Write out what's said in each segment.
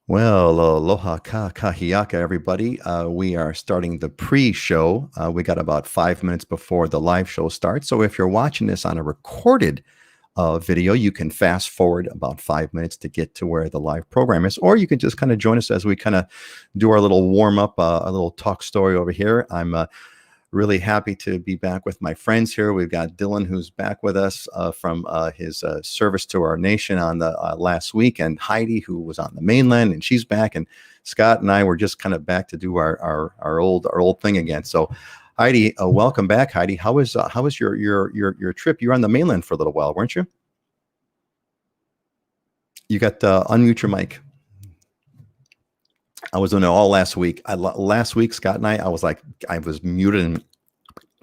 Well, aloha kahiaka, everybody. We are starting the pre-show. We got about 5 minutes before the live show starts. So if you're watching this on a recorded video, you can fast forward about 5 minutes to get to where the live program is, or you can just kind of join us as we kind of do our little warm up, a little talk story over here. I'm really happy to be back with my friends here. We've got Dylan, who's back with us from his service to our nation on the last week, and Heidi, who was on the mainland, and she's back. And Scott and I were just kind of back to do our old thing again. So, Heidi, welcome back, Heidi. How was your trip? You were on the mainland for a little while, weren't you? You got unmute your mic. I was doing it all last week. Last week, Scott and I was muted and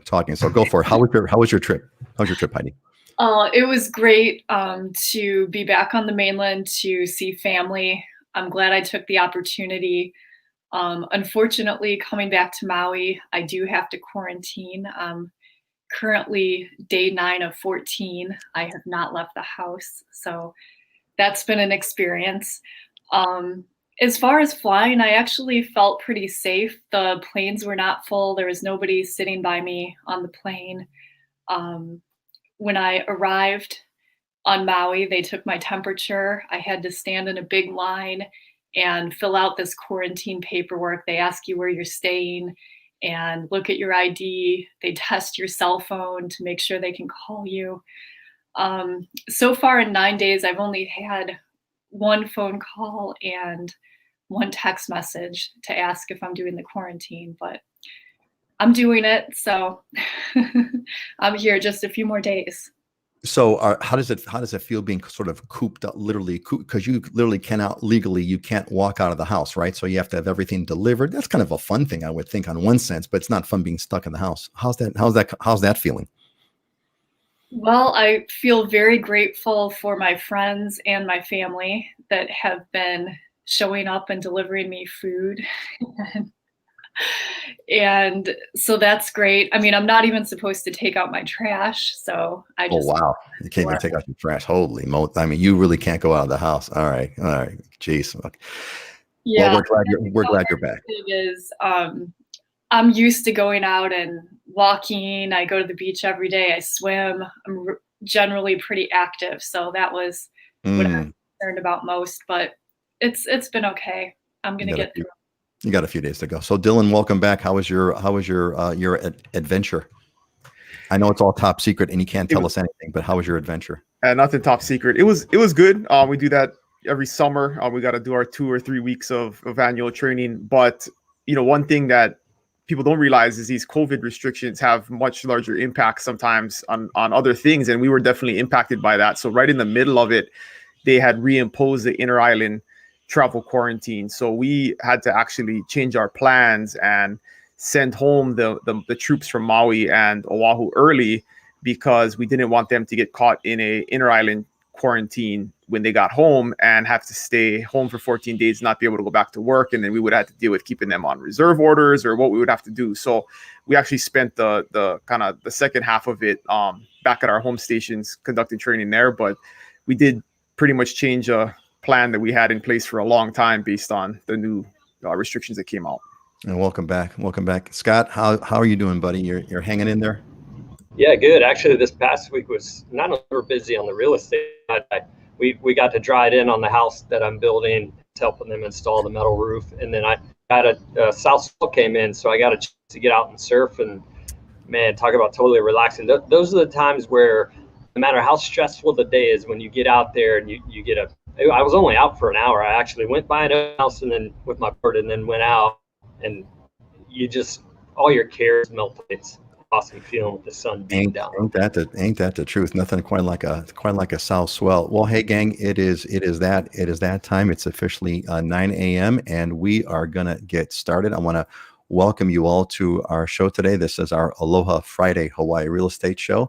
talking. So go for it. How was your trip? How was your trip, Heidi? It was great to be back on the mainland to see family. I'm glad I took the opportunity. Unfortunately, coming back to Maui, I do have to quarantine. Currently day 9 of 14. I have not left the house, so that's been an experience. As far as flying, I actually felt pretty safe. The planes were not full. There was nobody sitting by me on the plane. When I arrived on Maui, they took my temperature. I had to stand in a big line and fill out this quarantine paperwork. They ask you where you're staying and look at your ID. They test your cell phone to make sure they can call you. So far in 9 days, I've only had one phone call and one text message to ask if I'm doing the quarantine, but I'm doing it. So I'm here just a few more days. So how does it feel being sort of cooped up, literally, because you literally you can't walk out of the house, right? So you have to have everything delivered. That's kind of a fun thing, I would think, on one sense, but it's not fun being stuck in the house. How's that feeling? Well, I feel very grateful for my friends and my family that have been showing up and delivering me food. And so that's great. I mean, I'm not even supposed to take out my trash, so I just— Oh, wow. You can't even take out your trash. Holy moly. I mean, you really can't go out of the house. All right. Jeez. Okay. Yeah. Well, we're glad you're back. I'm used to going out and walking. I go to the beach every day. I swim. I'm generally pretty active, so that was what I'm concerned about most. But it's been okay. I'm gonna get through. You got a few days to go. So, Dylan, welcome back. How was your adventure? I know it's all top secret and you can't tell us anything, but how was your adventure? Nothing top secret. It was good. We do that every summer. We got to do our 2 or 3 weeks of annual training. But one thing that people don't realize is these COVID restrictions have much larger impact sometimes on other things, and we were definitely impacted by that. So right in the middle of it, they had reimposed the inter-island travel quarantine. So we had to actually change our plans and send home the troops from Maui and Oahu early because we didn't want them to get caught in a inter-island quarantine when they got home and have to stay home for 14 days, not be able to go back to work. And then we would have to deal with keeping them on reserve orders or what we would have to do. So we actually spent the kind of the second half of it back at our home stations conducting training there. But we did pretty much change a plan that we had in place for a long time based on the new restrictions that came out. And welcome back. Scott, how are you doing, buddy? You're hanging in there? Yeah, good. Actually, this past week was not only busy on the real estate side. We got to dry it in on the house that I'm building, helping them install the metal roof. And then I got a south swell came in, so I got a chance to get out and surf. And man, talk about totally relaxing. Those are the times where no matter how stressful the day is, when you get out there and you get I was only out for an hour. I actually went by a house and then with my board and then went out, and you just, all your cares melt away. It's awesome feeling with the sun being down. Ain't that the truth? Nothing quite like a south swell. Well, hey gang, it is that time. It's officially 9 a.m. and we are gonna get started. I want to welcome you all to our show today. This is our Aloha Friday Hawaii Real Estate Show.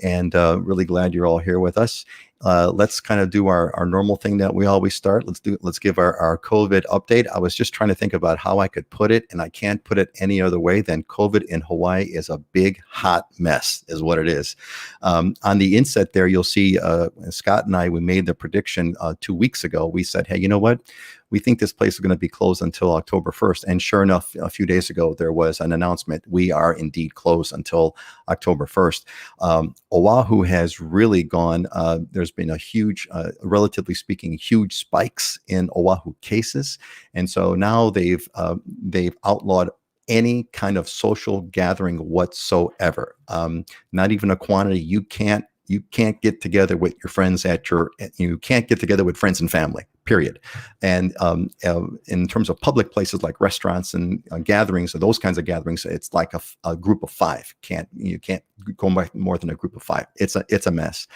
and really glad you're all here with us. Let's kind of do our normal thing that we always start. Let's give our COVID update. I was just trying to think about how I could put it, and I can't put it any other way than COVID in Hawaii is a big hot mess, is what it is. On the inset there, you'll see Scott and I, we made the prediction 2 weeks ago. We said, hey, you know what? We think this place is going to be closed until October 1st. And sure enough, a few days ago, there was an announcement. We are indeed closed until October 1st. Oahu has really gone, there's been a huge, relatively speaking, huge spikes in Oahu cases. And so now they've outlawed any kind of social gathering whatsoever. Not even a quantity. You can't get together with your friends you can't get together with friends and family, period. And in terms of public places like restaurants and gatherings, or those kinds of gatherings, it's like a group of five. You can't go more than a group of five. It's a mess.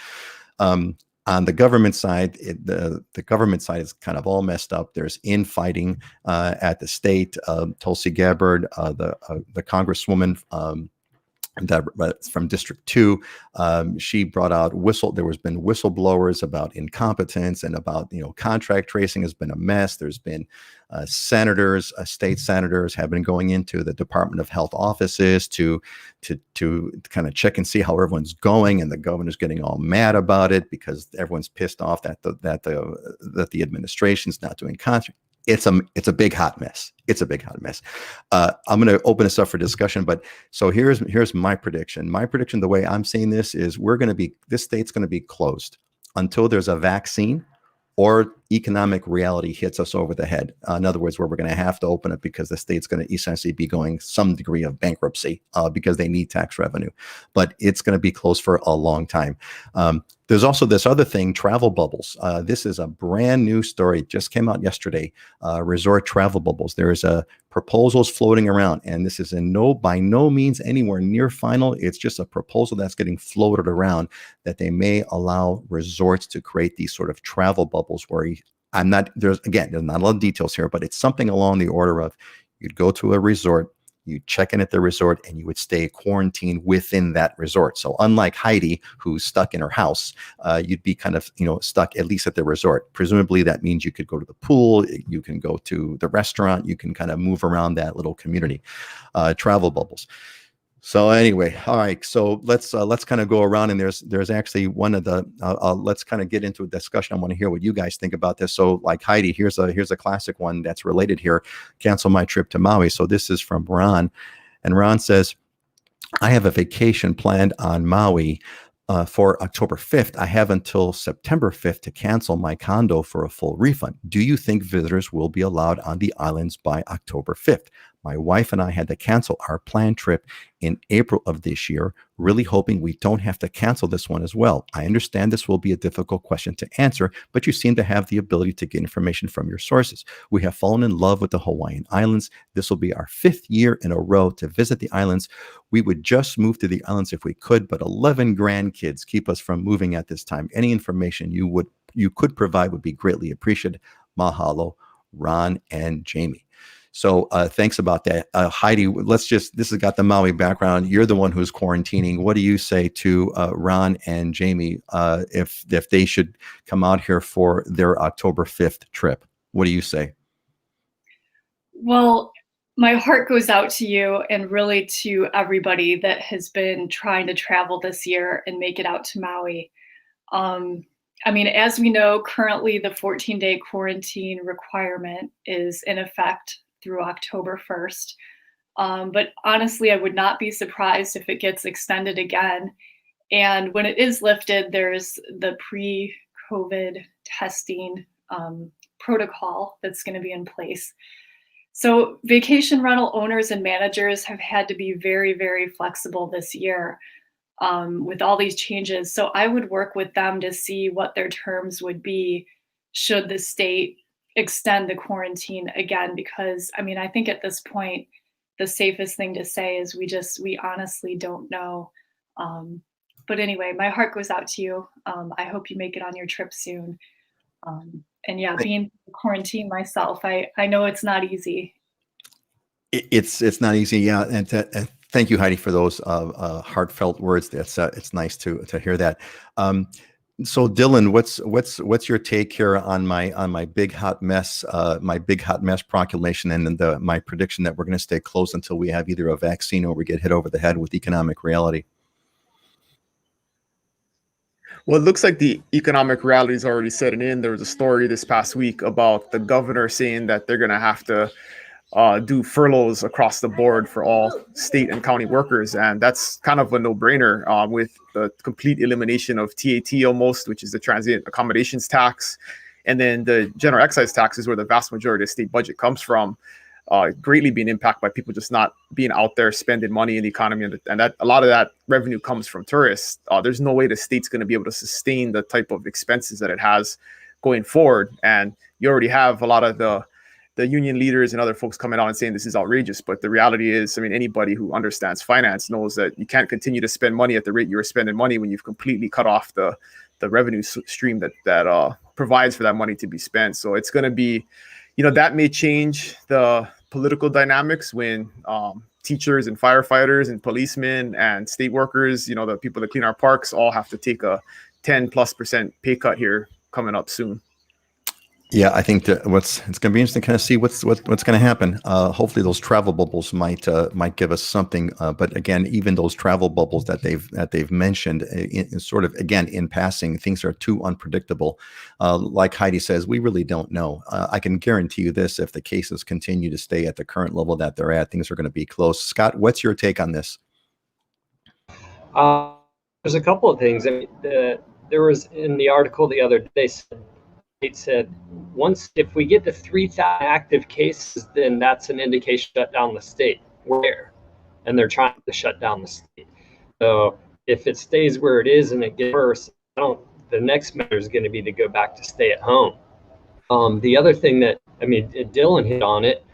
On the government side, the government side is kind of all messed up. There's infighting at the state. Tulsi Gabbard, the congresswoman, that from District 2, she brought out there has been whistleblowers about incompetence and about, contract tracing has been a mess. There's been senators, state senators have been going into the Department of Health offices to kind of check and see how everyone's going, and the governor's getting all mad about it because everyone's pissed off that the administration's not doing contract. It's a big hot mess. It's a big hot mess. I'm going to open this up for discussion, but so here's my prediction. My prediction, the way I'm seeing this, is this state's going to be closed until there's a vaccine or economic reality hits us over the head. In other words, where we're going to have to open it because the state's going to essentially be going some degree of bankruptcy because they need tax revenue. But it's going to be closed for a long time. There's also this other thing, travel bubbles. This is a brand new story. It just came out yesterday. Resort travel bubbles. There's proposals floating around, and this is by no means anywhere near final. It's just a proposal that's getting floated around that they may allow resorts to create these sort of travel bubbles where there's not a lot of details here, but it's something along the order of you'd go to a resort, you check in at the resort, and you would stay quarantined within that resort. So unlike Heidi, who's stuck in her house, you'd be kind of, stuck at least at the resort. Presumably that means you could go to the pool, you can go to the restaurant, you can kind of move around that little community. Travel bubbles. So anyway, all right. So let's kind of go around, and there's actually one of the let's kind of get into a discussion. I want to hear what you guys think about this. So like Heidi, here's a classic one that's related here. Cancel my trip to Maui. So this is from Ron, and Ron says, I have a vacation planned on Maui for October 5th. I have until September 5th to cancel my condo for a full refund. Do you think visitors will be allowed on the islands by October 5th? My wife and I had to cancel our planned trip in April of this year, really hoping we don't have to cancel this one as well. I understand this will be a difficult question to answer, but you seem to have the ability to get information from your sources. We have fallen in love with the Hawaiian Islands. This will be our 5th year in a row to visit the islands. We would just move to the islands if we could, but 11 grandkids keep us from moving at this time. Any information you could provide would be greatly appreciated. Mahalo, Ron and Jamie. So thanks about that. Heidi, this has got the Maui background. You're the one who's quarantining. What do you say to Ron and Jamie if they should come out here for their October 5th trip? What do you say? Well, my heart goes out to you and really to everybody that has been trying to travel this year and make it out to Maui. As we know, currently the 14-day quarantine requirement is in effect through October 1st. But honestly, I would not be surprised if it gets extended again. And when it is lifted, there's the pre-COVID testing protocol that's going to be in place. So vacation rental owners and managers have had to be very, very flexible this year with all these changes. So I would work with them to see what their terms would be should the state extend the quarantine again, because I think at this point, the safest thing to say is we honestly don't know. But anyway, my heart goes out to you. I hope you make it on your trip soon. And yeah, being quarantined myself, I know it's not easy. It's not easy. Yeah. And Thank you, Heidi, for those heartfelt words. It's nice to hear that. So Dylan, what's your take here on my big hot mess, proclamation, and my prediction that we're going to stay closed until we have either a vaccine or we get hit over the head with economic reality? Well, it looks like the economic reality is already setting in. There was a story this past week about the governor saying that they're going to have to do furloughs across the board for all state and county workers. And that's kind of a no-brainer with the complete elimination of TAT almost, which is the transient accommodations tax. And then the general excise tax is where the vast majority of state budget comes from, greatly being impacted by people just not being out there spending money in the economy. And that a lot of that revenue comes from tourists. There's no way the state's going to be able to sustain the type of expenses that it has going forward. And you already have a lot of the union leaders and other folks coming out and saying this is outrageous. But the reality is, I mean, anybody who understands finance knows that you can't continue to spend money at the rate you were spending money when you've completely cut off the revenue stream that provides for that money to be spent. So it's going to be, that may change the political dynamics when teachers and firefighters and policemen and state workers, the people that clean our parks all have to take a 10+% pay cut here coming up soon. Yeah, I think that it's going to be interesting to kind of see what's going to happen. Hopefully, those travel bubbles might give us something. But again, even those travel bubbles that they've mentioned, sort of again in passing, things are too unpredictable. Like Heidi says, we really don't know. I can guarantee you this: if the cases continue to stay at the current level that they're at, things are going to be close. Scott, what's your take on this? There's a couple of things. I mean, there was in the article the other day. It said if we get to 3,000 active cases, then that's an indication to shut down the state. Where? And they're trying to shut down the state. So if it stays where it is and it gets worse, the next measure is going to be to go back to stay at home. The other thing Dylan hit on it.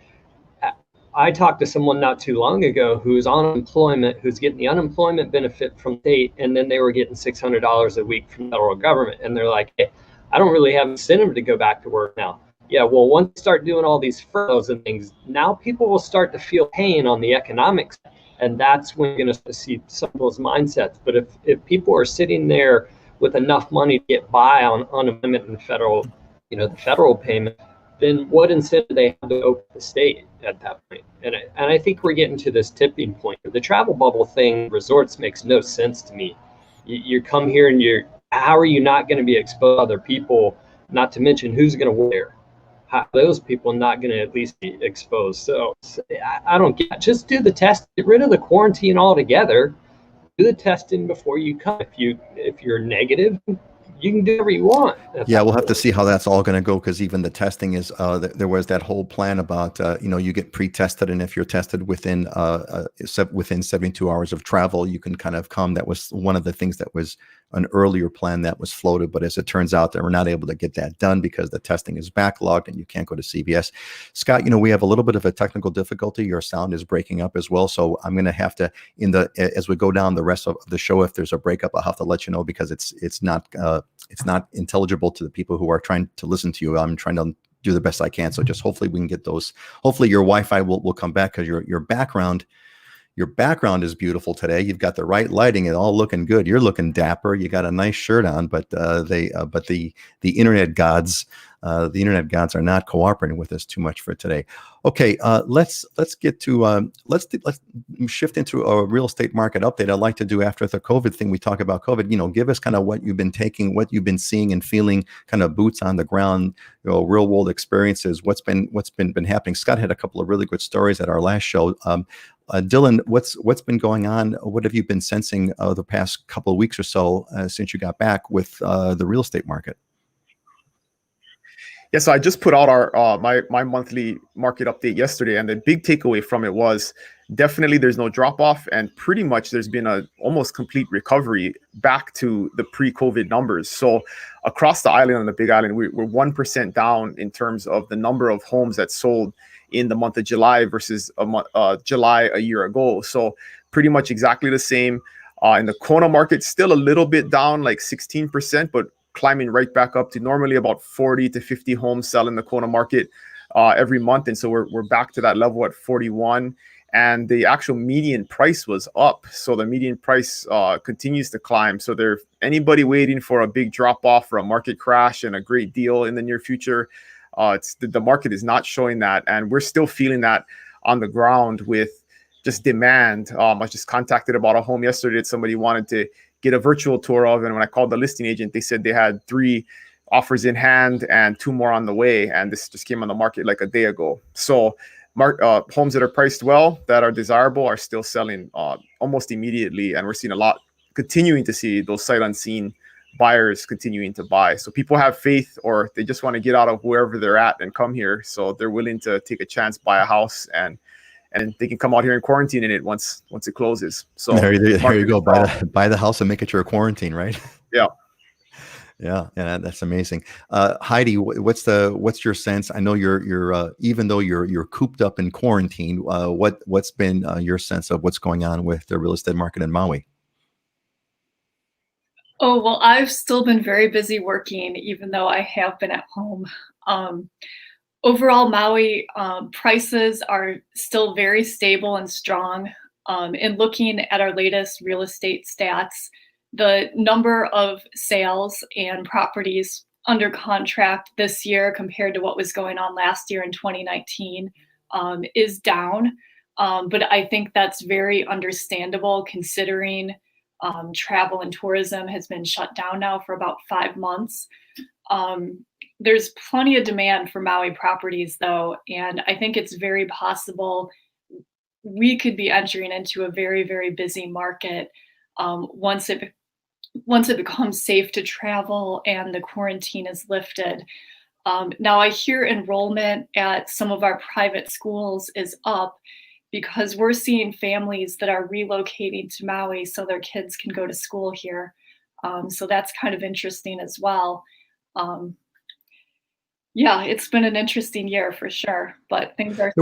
I talked to someone not too long ago who's on unemployment, who's getting the unemployment benefit from state, and then they were getting $600 a week from the federal government. And they're like, hey, I don't really have incentive to go back to work now. Yeah, well, once you start doing all these furloughs and things, now people will start to feel pain on the economics. And that's when you're going to see some of those mindsets. But if people are sitting there with enough money to get by on unemployment and federal, the federal payment, then what incentive do they have to open the state at that point? And I think we're getting to this tipping point. The travel bubble thing, resorts, makes no sense to me. You come here and how are you not going to be exposed to other people? Not to mention who's going to wear. How those people not going to at least be exposed? So I don't get. Just do the test. Get rid of the quarantine altogether. Do the testing before you come. If you're negative, you can do whatever you want. Yeah, we'll have to see how that's all going to go, because even the testing is there was that whole plan about you get pre-tested, and if you're tested within 72 hours of travel, you can kind of come. That was one of the things that was an earlier plan that was floated, but as it turns out, they were not able to get that done because the testing is backlogged and you can't go to CVS. Scott, we have a little bit of a technical difficulty. Your sound is breaking up as well, so I'm going to have to as we go down the rest of the show, if there's a breakup, I'll have to let you know, because it's not intelligible to the people who are trying to listen to you. I'm trying to do the best I can, so just hopefully we can get those. Hopefully your Wi-Fi will come back, because your background is beautiful today. You've got the right lighting and all looking good. You're looking dapper. You got a nice shirt on, but the internet gods are not cooperating with us too much for today. Okay, let's get to let's shift into a real estate market update. I'd like to do, after the COVID thing, we talk about COVID. Give us kind of what you've been taking, what you've been seeing and feeling, kind of boots on the ground, real world experiences. What's been happening? Scott had a couple of really good stories at our last show. Dylan, what's been going on? What have you been sensing the past couple of weeks or so since you got back with the real estate market? Yeah, so I just put out our my monthly market update yesterday, and the big takeaway from it was definitely there's no drop off, and pretty much there's been a almost complete recovery back to the pre-COVID numbers. So across the island, on the Big Island, we're 1% down in terms of the number of homes that sold in the month of July versus July a year ago. So pretty much exactly the same. In the Kona market, still a little bit down, like 16%, but climbing right back up to normally about 40 to 50 homes sell in the Kona market every month. And so we're back to that level at 41. and the actual median price was up. So the median price continues to climb. So there, anybody waiting for a big drop off or a market crash and a great deal in the near future, it's the market is not showing that, and we're still feeling that on the ground with just demand. I just contacted about a home yesterday that somebody wanted to get a virtual tour of, and when I called the listing agent, they said they had 3 offers in hand and 2 more on the way, and this just came on the market like a day ago. So homes that are priced well, that are desirable, are still selling almost immediately, and we're seeing continuing to see those sight unseen buyers continuing to buy. So people have faith, or they just want to get out of wherever they're at and come here, so they're willing to take a chance, buy a house, and they can come out here and quarantine in it once it closes. So there you go. Buy the house and make it your quarantine, right? Yeah. Yeah, that's amazing. Heidi, what's your sense? I know you're even though you're cooped up in quarantine, what's been your sense of what's going on with the real estate market in Maui? Oh, well, I've still been very busy working, even though I have been at home. Overall, Maui prices are still very stable and strong. In looking at our latest real estate stats, the number of sales and properties under contract this year compared to what was going on last year in 2019 is down. But I think that's very understandable, considering travel and tourism has been shut down now for about 5 months. There's plenty of demand for Maui properties, though, and I think it's very possible we could be entering into a very, very busy market once it becomes safe to travel and the quarantine is lifted. Now, I hear enrollment at some of our private schools is up because we're seeing families that are relocating to Maui so their kids can go to school here. So that's kind of interesting as well. Yeah, it's been an interesting year for sure, but things are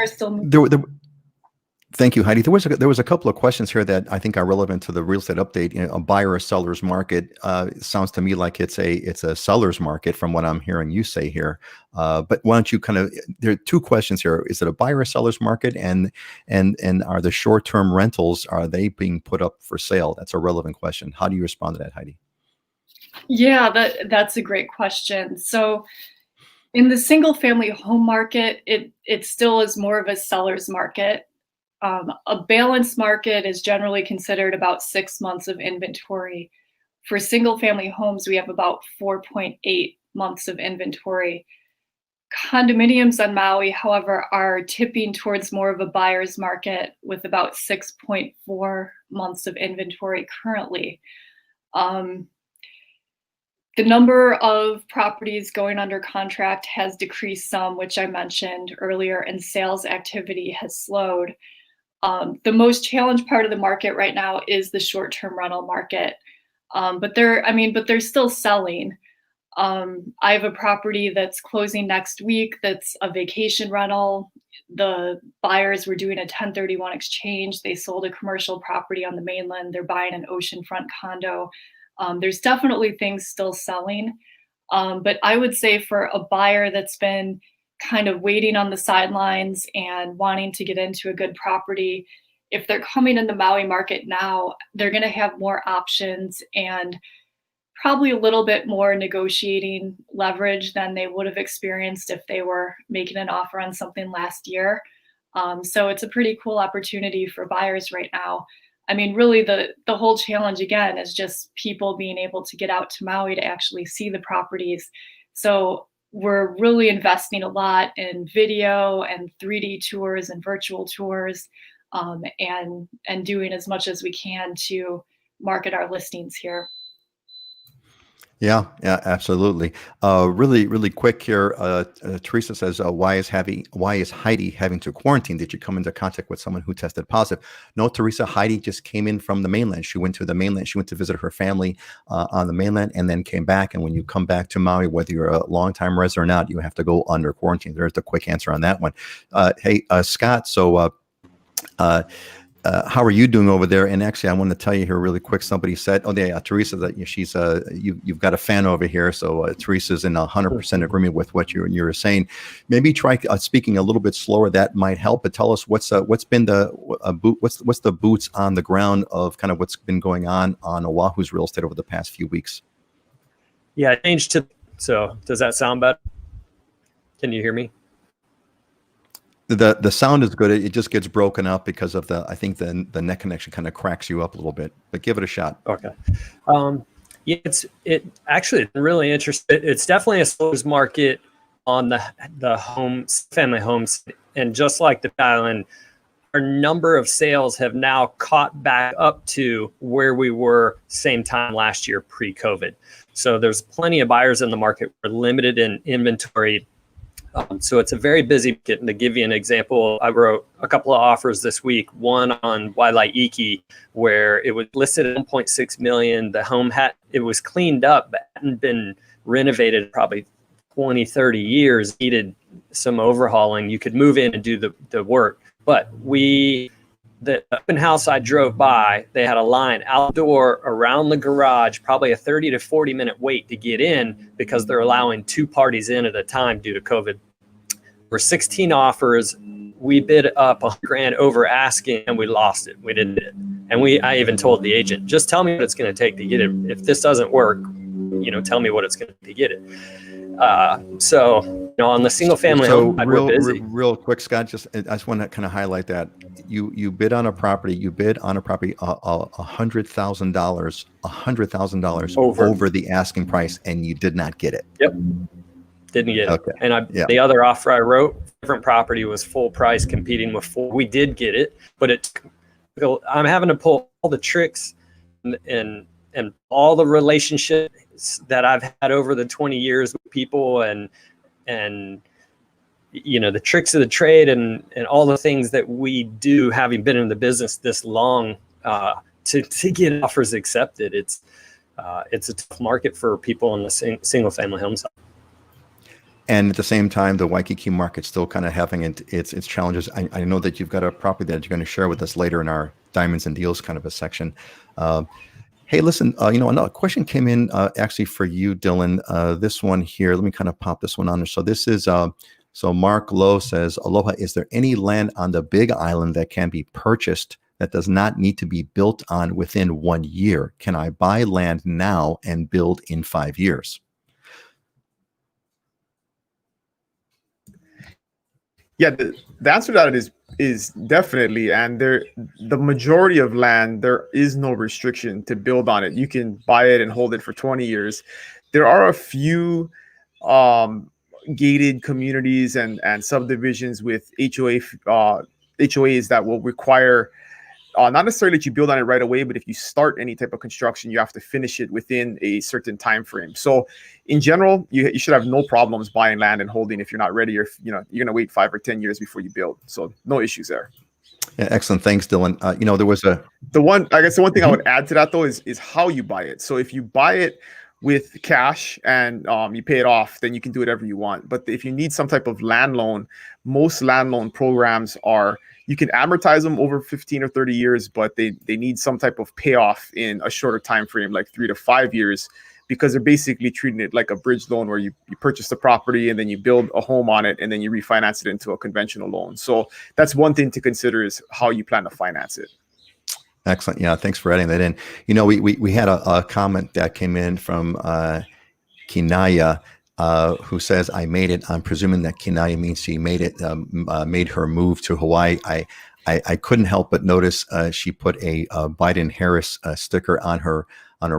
still moving. Thank you, Heidi. There was a couple of questions here that I think are relevant to the real estate update. A buyer or seller's market. It sounds to me like it's a seller's market from what I'm hearing you say here. But why don't you there are 2 questions here. Is it a buyer or seller's market, and are the short-term rentals, are they being put up for sale? That's a relevant question. How do you respond to that, Heidi? Yeah, that's a great question. So in the single family home market, it still is more of a seller's market. A balanced market is generally considered about 6 months of inventory. For single family homes, we have about 4.8 months of inventory. Condominiums on Maui, however, are tipping towards more of a buyer's market with about 6.4 months of inventory currently. The number of properties going under contract has decreased some, which I mentioned earlier, and sales activity has slowed. The most challenged part of the market right now is the short-term rental market, but they're still selling. I have a property that's closing next week that's a vacation rental. The buyers were doing a 1031 exchange. They sold a commercial property on the mainland. They're buying an oceanfront condo. There's definitely things still selling, but I would say for a buyer that's been kind of waiting on the sidelines and wanting to get into a good property, if they're coming in the Maui market now, they're going to have more options and probably a little bit more negotiating leverage than they would have experienced if they were making an offer on something last year. So it's a pretty cool opportunity for buyers right now. I mean, really the whole challenge again is just people being able to get out to Maui to actually see the properties. So we're really investing a lot in video and 3D tours and virtual tours, and doing as much as we can to market our listings here. Yeah, absolutely. Really quick here. Teresa says, why is Heidi having to quarantine? Did you come into contact with someone who tested positive? No, Teresa, Heidi just came in from the mainland. She went to the mainland. She went to visit her family on the mainland and then came back. And when you come back to Maui, whether you're a longtime resident or not, you have to go under quarantine. There's the quick answer on that one. Hey, Scott, so how are you doing over there? And actually, I want to tell you here really quick. Somebody said, "Oh, yeah, Teresa, that she's you've got a fan over here." So Teresa's in 100% agreement with what you were saying. Maybe try speaking a little bit slower. That might help. But tell us what's been the what's the boots on the ground of kind of what's been going on Oahu's real estate over the past few weeks. Yeah, I changed to. So does that sound better? Can you hear me? The sound is good. It just gets broken up because of I think the net connection kind of cracks you up a little bit, but give it a shot. Okay. Yeah, it actually really interesting. It's definitely a seller's market on the family homes. And just like the island, our number of sales have now caught back up to where we were same time last year pre-COVID. So there's plenty of buyers in the market. We're limited in inventory. So it's a very busy market. And to give you an example, I wrote a couple of offers this week, one on Wailaiki, where it was listed at 1.6 million. The home it was cleaned up, but hadn't been renovated probably 20, 30 years, needed some overhauling. You could move in and do the work. But the open house I drove by, they had a line outdoor around the garage, probably a 30 to 40 minute wait to get in because they're allowing 2 parties in at a time due to COVID. There were 16 offers. We bid up $100,000 over asking and we lost it. We didn't bid. And I even told the agent, just tell me what it's going to take to get it. If this doesn't work, tell me what it's going to take to get it. So on the single family home, we're busy. Real quick, Scott, I just want to kind of highlight that you bid on a property, $100,000 over the asking price, and you did not get it. Yep. Didn't get it. Okay. And the other offer I wrote, different property, was full price competing with full. We did get it, but I'm having to pull all the tricks and all the relationships that I've had over the 20 years with people and the tricks of the trade and all the things that we do, having been in the business this long, to get offers accepted. It's a tough market for people on the single family home side. And at the same time, the Waikiki market's still kind of having its challenges. I know that you've got a property that you're going to share with us later in our Diamonds and Deals kind of a section. Hey, listen, another question came in actually for you, Dylan. This one here, let me kind of pop this one on there. So this is, so Mark Lowe says, Aloha, is there any land on the Big Island that can be purchased that does not need to be built on within 1 year? Can I buy land now and build in 5 years? Yeah, the answer to that is definitely, and the majority of land, there is no restriction to build on it. You can buy it and hold it for 20 years. There are a few gated communities and subdivisions with HOAs that will require not necessarily that you build on it right away, but if you start any type of construction, you have to finish it within a certain time frame. So in general, you should have no problems buying land and holding if you're not ready, or you're going to wait 5 or 10 years before you build. So no issues there. Yeah, excellent. Thanks, Dylan. There was the one thing I would add to that though is how you buy it. So if you buy it with cash and you pay it off, then you can do whatever you want. But if you need some type of land loan, most land loan programs you can amortize them over 15 or 30 years, but they need some type of payoff in a shorter time frame, like 3 to 5 years, because they're basically treating it like a bridge loan where you purchase the property and then you build a home on it and then you refinance it into a conventional loan. So that's one thing to consider, is how you plan to finance it. Excellent. Yeah, thanks for adding that in. We had a comment that came in from Kinaya, who says, I made it. I'm presuming that Kinaya means she made it, made her move to Hawaii. I couldn't help but notice she put a Biden-Harris sticker on her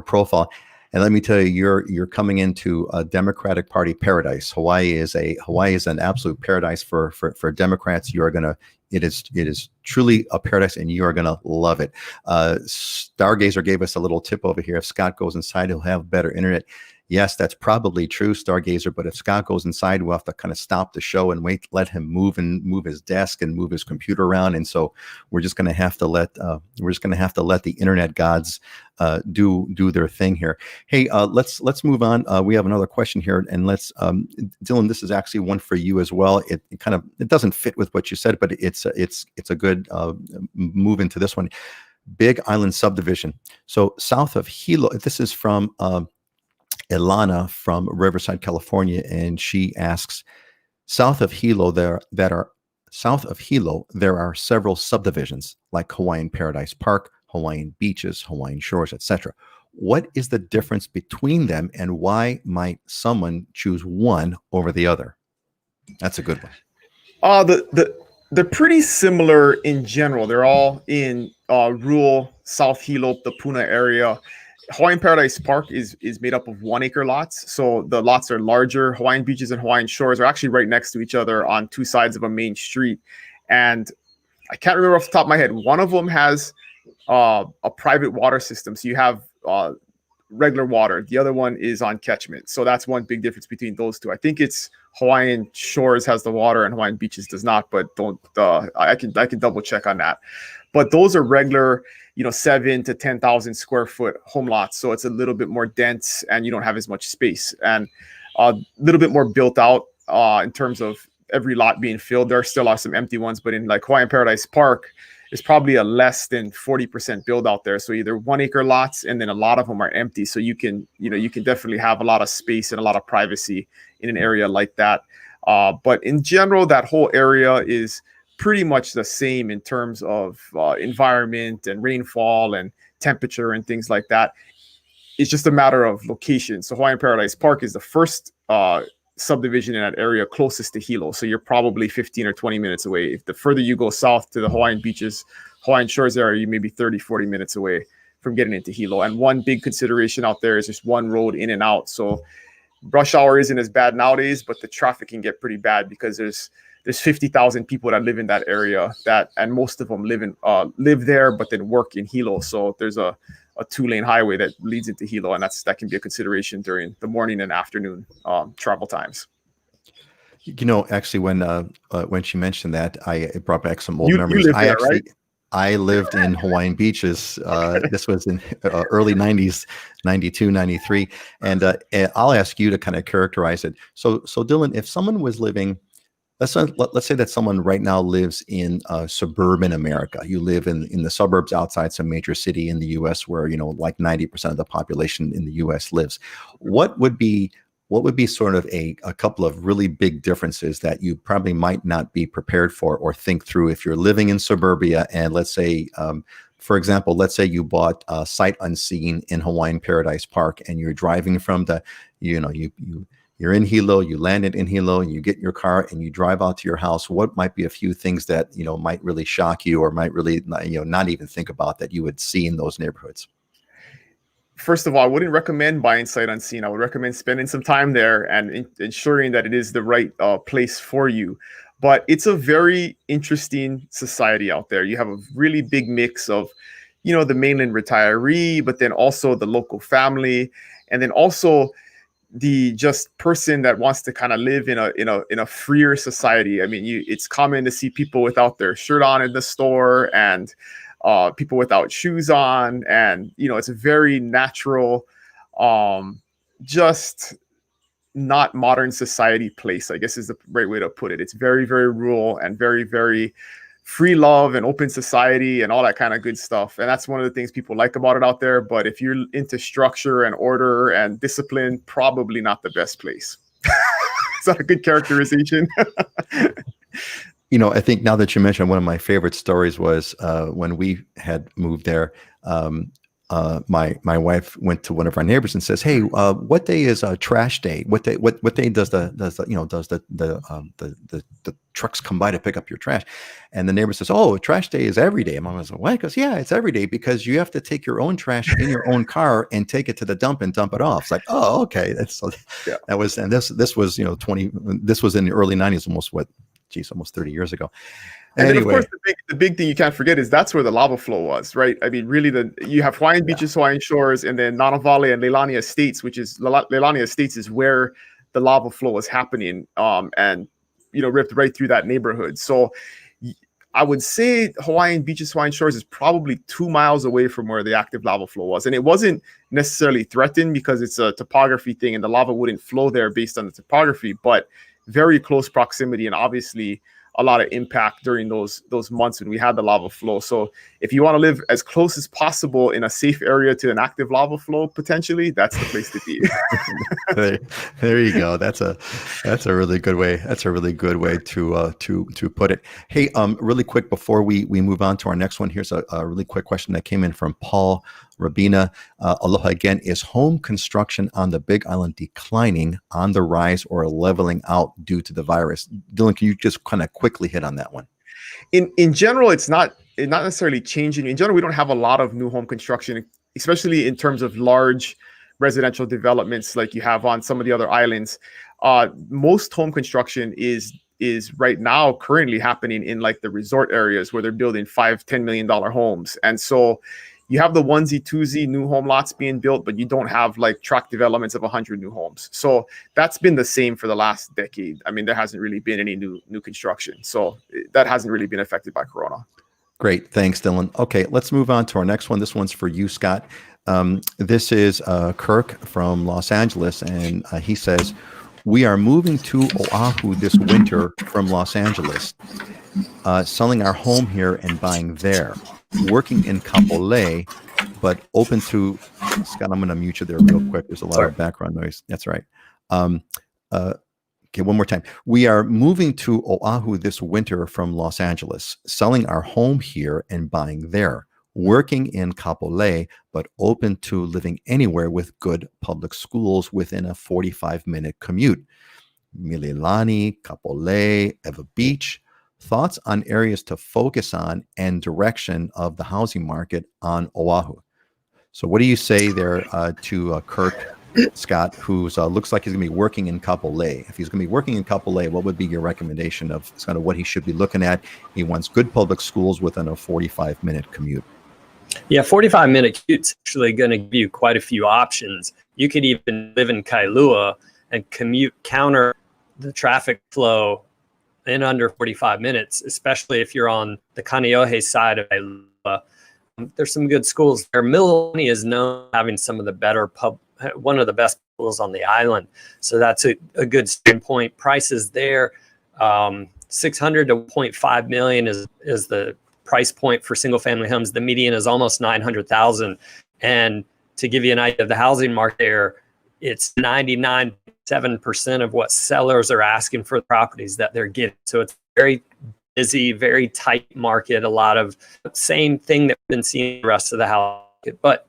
profile. And let me tell you, you're coming into a Democratic Party paradise. Hawaii is an absolute paradise for Democrats. It is truly a paradise, and you are gonna love it. Stargazer gave us a little tip over here. If Scott goes inside, he'll have better internet. Yes, that's probably true, Stargazer. But if Scott goes inside, we'll have to kind of stop the show and let him move his desk and move his computer around. And so we're just going to have to let the internet gods do their thing here. Hey, let's move on. We have another question here, and Dylan, this is actually one for you as well. It doesn't fit with what you said, but it's a good move into this one. Big Island subdivision. So south of Hilo, this is from Ilana from Riverside, California, and she asks, south of Hilo, there are several subdivisions like Hawaiian Paradise Park, Hawaiian Beaches, Hawaiian Shores, etc. What is the difference between them, and why might someone choose one over the other? That's a good one. They're pretty similar in general. They're all in rural South Hilo, the Puna area. Hawaiian Paradise Park is made up of 1 acre lots. So the lots are larger. Hawaiian Beaches and Hawaiian Shores are actually right next to each other on 2 sides of a main street. And I can't remember off the top of my head. One of them has a private water system. So you have regular water. The other one is on catchment. So that's one big difference between those two. I think it's Hawaiian Shores has the water and Hawaiian Beaches does not, but I can double check on that. But those are regular, 7 to 10,000 square foot home lots. So it's a little bit more dense and you don't have as much space, and a little bit more built out in terms of every lot being filled. There still are some empty ones, but in like Hawaiian Paradise Park, it's probably a less than 40% build out there. So either 1 acre lots, and then a lot of them are empty. So you can definitely have a lot of space and a lot of privacy in an area like that. But in general, that whole area is pretty much the same in terms of environment and rainfall and temperature and things like that. It's just a matter of location. So Hawaiian Paradise Park is the first subdivision in that area closest to Hilo. So you're probably 15 or 20 minutes away. If the further you go south to the Hawaiian Beaches, Hawaiian Shores area, you may be 30, 40 minutes away from getting into Hilo. And one big consideration out there is just one road in and out. So rush hour isn't as bad nowadays, but the traffic can get pretty bad because there's 50,000 people that live in that area, and most of them live there, but then work in Hilo. So there's a 2-lane highway that leads into Hilo, and that can be a consideration during the morning and afternoon travel times. Actually, when she mentioned that, it brought back some old memories. Right? I lived in Hawaiian Beaches. This was in early 90s, 92, 93. And I'll ask you to kind of characterize it. So Dylan, if someone was living, let's say that someone right now lives in suburban America. You live in the suburbs outside some major city in the U.S. where, like 90% of the population in the U.S. lives. What would be sort of a couple of really big differences that you probably might not be prepared for or think through if you're living in suburbia? And let's say, for example, let's say you bought sight unseen in Hawaiian Paradise Park, and you're driving from you're in Hilo, you landed in Hilo, and you get in your car and you drive out to your house. What might be a few things that, might really shock you, or might really, not even think about, that you would see in those neighborhoods? First of all, I wouldn't recommend buying sight unseen. I would recommend spending some time there and ensuring that it is the right place for you. But it's a very interesting society out there. You have a really big mix of, the mainland retiree, but then also the local family, and then also the just person that wants to kind of live in a freer society. I mean, it's common to see people without their shirt on in the store, and people without shoes on, and it's a very natural, just not modern society place, I guess is the right way to put it. It's very, very rural and very, very free love and open society and all that kind of good stuff. And that's one of the things people like about it out there. But if you're into structure and order and discipline, probably not the best place. Is that a good characterization? I think now that you mentioned, one of my favorite stories was when we had moved there. My wife went to one of our neighbors and says, "Hey, what day is trash day? What day does the trucks come by to pick up your trash?" And the neighbor says, "Oh, trash day is every day." And Mom was like, "Why?" He goes, "Yeah, it's every day because you have to take your own trash in your own car and take it to the dump and dump it off." It's like, "Oh, okay." That was, and this was 20. This was in the early 90s, almost geez, almost 30 years ago. And then, of Anyway, course, the big thing you can't forget is that's where the lava flow was, right? I mean, really, you have Hawaiian beaches, Hawaiian shores, and then Nanavale and Leilani Estates, which is Leilani Estates is where the lava flow was happening, and ripped right through that neighborhood. So I would say Hawaiian beaches, Hawaiian shores is probably 2 miles away from where the active lava flow was, and it wasn't necessarily threatened because it's a topography thing, and the lava wouldn't flow there based on the topography, but very close proximity, and obviously a lot of impact during those months when we had the lava flow. So if you want to live as close as possible in a safe area to an active lava flow, potentially, that's the place to be. there you go. That's a really good way. That's a really good way to put it. Hey, really quick before we move on to our next one, here's a really quick question that came in from Paul Rabina. Aloha again. Is home construction on the Big Island declining, on the rise, or leveling out due to the virus? Dylan, can you just kind of quickly hit on that one? In general, it's not necessarily changing. In general, we don't have a lot of new home construction, especially in terms of large residential developments like you have on some of the other islands. Most home construction is right now currently happening in like the resort areas where they're building $5-10 million homes. And so you have the onesie twosie new home lots being built, but you don't have like tract developments of 100 new homes. So that's been the same for the last decade. I mean, there hasn't really been any new construction. So that hasn't really been affected by Corona. Great. Thanks, Dylan. Okay, let's move on to our next one. This one's for you, Scott. This is Kirk from Los Angeles, and he says, we are moving to Oahu this winter from Los Angeles, selling our home here and buying there, working in Kapolei, but open to, Scott, I'm going to mute you there real quick. There's a lot of background noise. That's right. Okay, one more time. We are moving to Oahu this winter from Los Angeles, selling our home here and buying there, working in Kapolei, but open to living anywhere with good public schools within a 45-minute commute. Mililani, Kapolei, Eva Beach. Thoughts on areas to focus on and direction of the housing market on Oahu. So what do you say there to Kirk, Scott, who looks like he's going to be working in Kapolei? If he's going to be working in Kapolei, what would be your recommendation of kind of what he should be looking at? He wants good public schools within a 45-minute commute. Yeah, 45-minute commute's actually going to give you quite a few options. You could even live in Kailua and counter the traffic flow in under 45 minutes, especially if you're on the Kaneohe side of Kailua. There's some good schools there. Mililani is known for having some of the better one of the best schools on the island. So that's a good starting point. Prices there, 600 to 1.5 million is the price point for single family homes. The median is almost 900,000. And to give you an idea of the housing market there, it's 99.7% of what sellers are asking for the properties that they're getting. So it's very busy, very tight market, a lot of same thing that we've been seeing the rest of the house market. But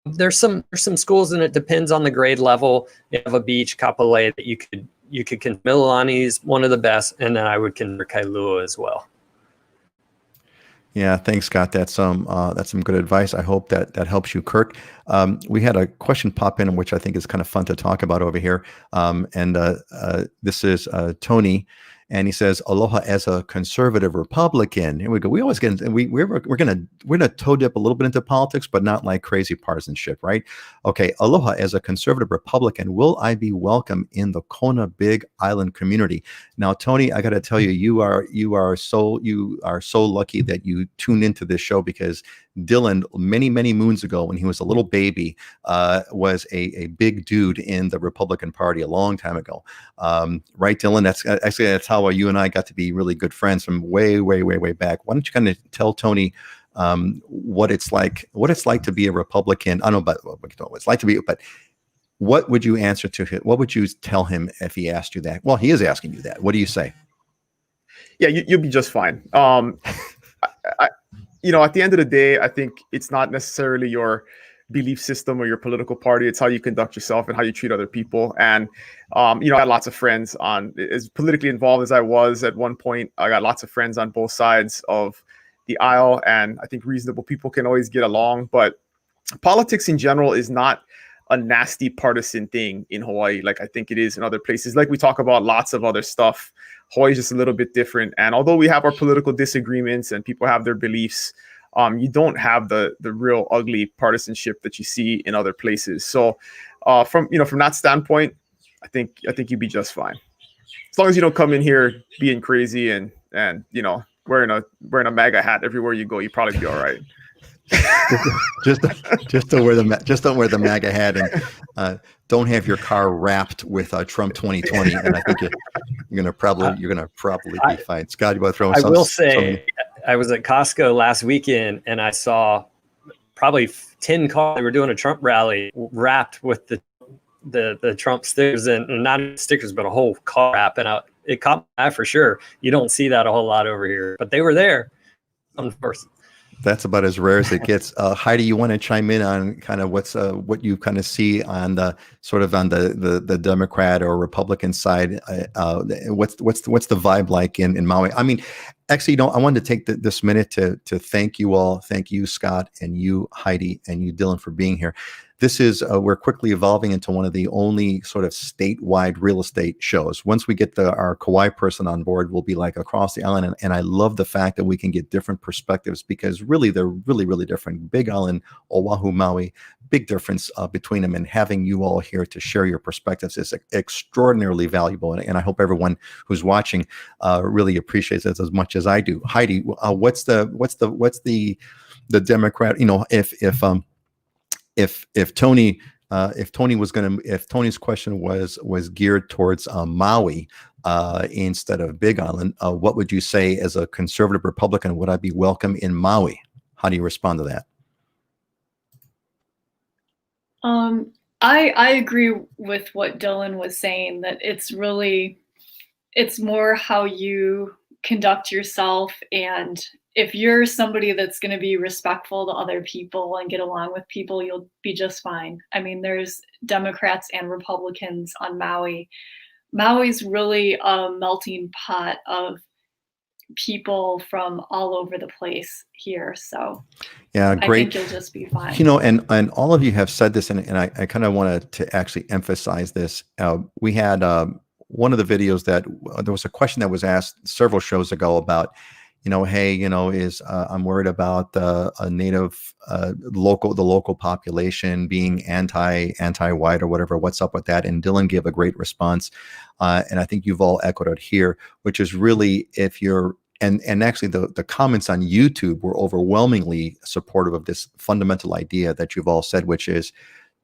there's some schools, and it depends on the grade level. You have a beach, Kapolei, that you could consider. Mililani is one of the best, and then I would consider Kailua as well. Yeah, thanks, Scott. That's some good advice. I hope that helps you, Kirk. We had a question pop in, which I think is kind of fun to talk about over here. This is Tony, and he says, "Aloha as a conservative Republican." Here we go. We always get we're gonna toe dip a little bit into politics, but not like crazy partisanship, right? Okay, aloha as a conservative Republican. Will I be welcome in the Kona Big Island community? Now, Tony, I got to tell you, you are so lucky that you tuned into this show, because Dylan, many moons ago, when he was a little baby, was a big dude in the Republican Party a long time ago. Right, Dylan? That's how you and I got to be really good friends from way back. Why don't you kind of tell Tony what it's like to be a Republican? I don't know about what it's like to be, but what would you answer to him? What would you tell him if he asked you that? Well, he is asking you that. What do you say? Yeah, you'll be just fine. At the end of the day, I think it's not necessarily your belief system or your political party. It's how you conduct yourself and how you treat other people. And, I had lots of friends as politically involved as I was at one point. I got lots of friends on both sides of the aisle, and I think reasonable people can always get along. But politics in general is not a nasty partisan thing in Hawaii like I think it is in other places. Like we talk about lots of other stuff, Hawaii is just a little bit different. And although we have our political disagreements and people have their beliefs, you don't have the real ugly partisanship that you see in other places. So from that standpoint, I think you'd be just fine. As long as you don't come in here being crazy and wearing a MAGA hat everywhere you go, you probably be all right. just don't wear the MAGA hat, and don't have your car wrapped with Trump 2020, and I think you're gonna probably be fine. Scott, you want to throw in something? I will say, I was at Costco last weekend and I saw probably 10 cars. They were doing a Trump rally wrapped with the Trump stickers, and not stickers, but a whole car wrap. And it caught my eye for sure. You don't see that a whole lot over here, but they were there. Of course. That's about as rare as it gets. Heidi, you want to chime in on kind of what you kind of see on the sort of on the Democrat or Republican side? What's the vibe like in Maui? I mean, actually, I wanted to take this minute to thank you all. Thank you, Scott, and you, Heidi, and you, Dylan, for being here. This is we're quickly evolving into one of the only sort of statewide real estate shows. Once we get our Kauai person on board, we'll be like across the island. And I love the fact that we can get different perspectives, because really they're really, really different. Big Island, Oahu, Maui, big difference between them. And having you all here to share your perspectives is extraordinarily valuable. And I hope everyone who's watching really appreciates it as much as I do. Heidi, what's the Democrat? If Tony's question was geared towards Maui instead of Big Island, what would you say as a conservative Republican? Would I be welcome in Maui? How do you respond to that? I agree with what Dylan was saying, that it's more how you conduct yourself, and if you're somebody that's going to be respectful to other people and get along with people, you'll be just fine. I mean, there's Democrats and Republicans on Maui. Maui's really a melting pot of people from all over the place here. So yeah, great. I think you'll just be fine. And all of you have said this, and I kind of wanted to actually emphasize this. We had one of the videos that there was a question that was asked several shows ago about, hey, I'm worried about the local population being anti-white or whatever. What's up with that? And Dylan gave a great response, and I think you've all echoed it here, which is really, if you're and actually the comments on YouTube were overwhelmingly supportive of this fundamental idea that you've all said, which is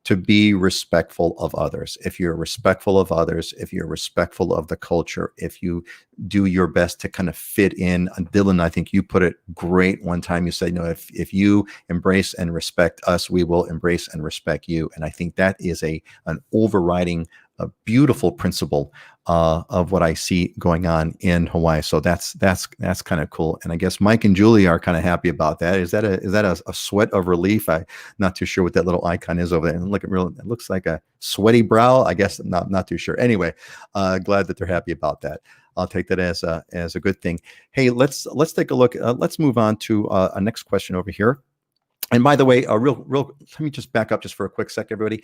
to be respectful of others. If you're respectful of others, if you're respectful of the culture, if you do your best to kind of fit in. Dylan, I think you put it great one time. You said, if you embrace and respect us, we will embrace and respect you. And I think that is an overriding, a beautiful principle of what I see going on in Hawaii. So that's kind of cool. And I guess Mike and Julie are kind of happy about that. Is that a sweat of relief? I'm not too sure what that little icon is over there. And it looks like a sweaty brow. I guess not too sure. Anyway, glad that they're happy about that. I'll take that as a good thing. Hey, let's take a look. Let's move on to a next question over here. And by the way, let me just back up just for a quick sec, everybody.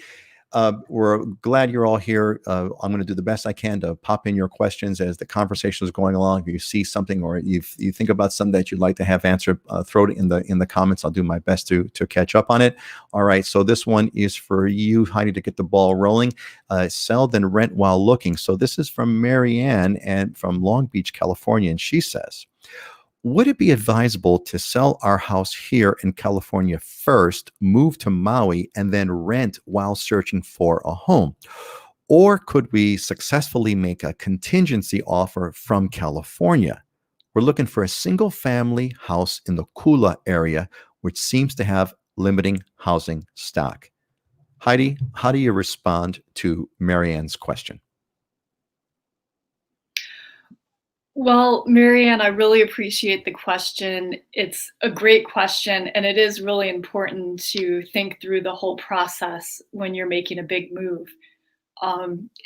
We're glad you're all here. I'm going to do the best I can to pop in your questions as the conversation is going along. If you see something or you think about something that you'd like to have answered, throw it in the comments. I'll do my best to catch up on it. All right. So this one is for you, Heidi, to get the ball rolling. Sell then rent while looking. So this is from Marianne and from Long Beach, California. And she says, would it be advisable to sell our house here in California first, move to Maui, and then rent while searching for a home? Or could we successfully make a contingency offer from California? We're looking for a single family house in the Kula area, which seems to have limiting housing stock. Heidi, how do you respond to Marianne's question? Well, Marianne, I really appreciate the question. It's a great question, and it is really important to think through the whole process when you're making a big move.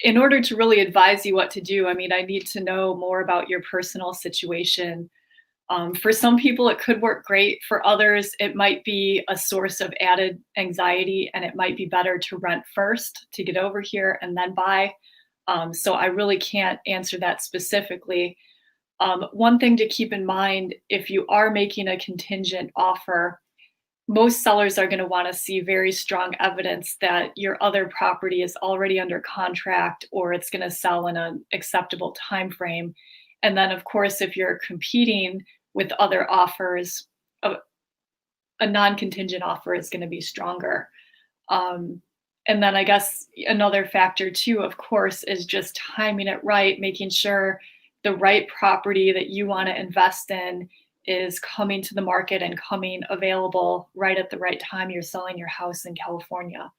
In order to really advise you what to do, I need to know more about your personal situation. For some people, it could work great. For others, it might be a source of added anxiety, and it might be better to rent first to get over here and then buy. So I really can't answer that specifically. One thing to keep in mind, if you are making a contingent offer, most sellers are going to want to see very strong evidence that your other property is already under contract or it's going to sell in an acceptable time frame. And then, of course, if you're competing with other offers, a non-contingent offer is going to be stronger. And then I guess another factor too, of course, is just timing it right, making sure the right property that you want to invest in is coming to the market and coming available right at the right time you're selling your house in California.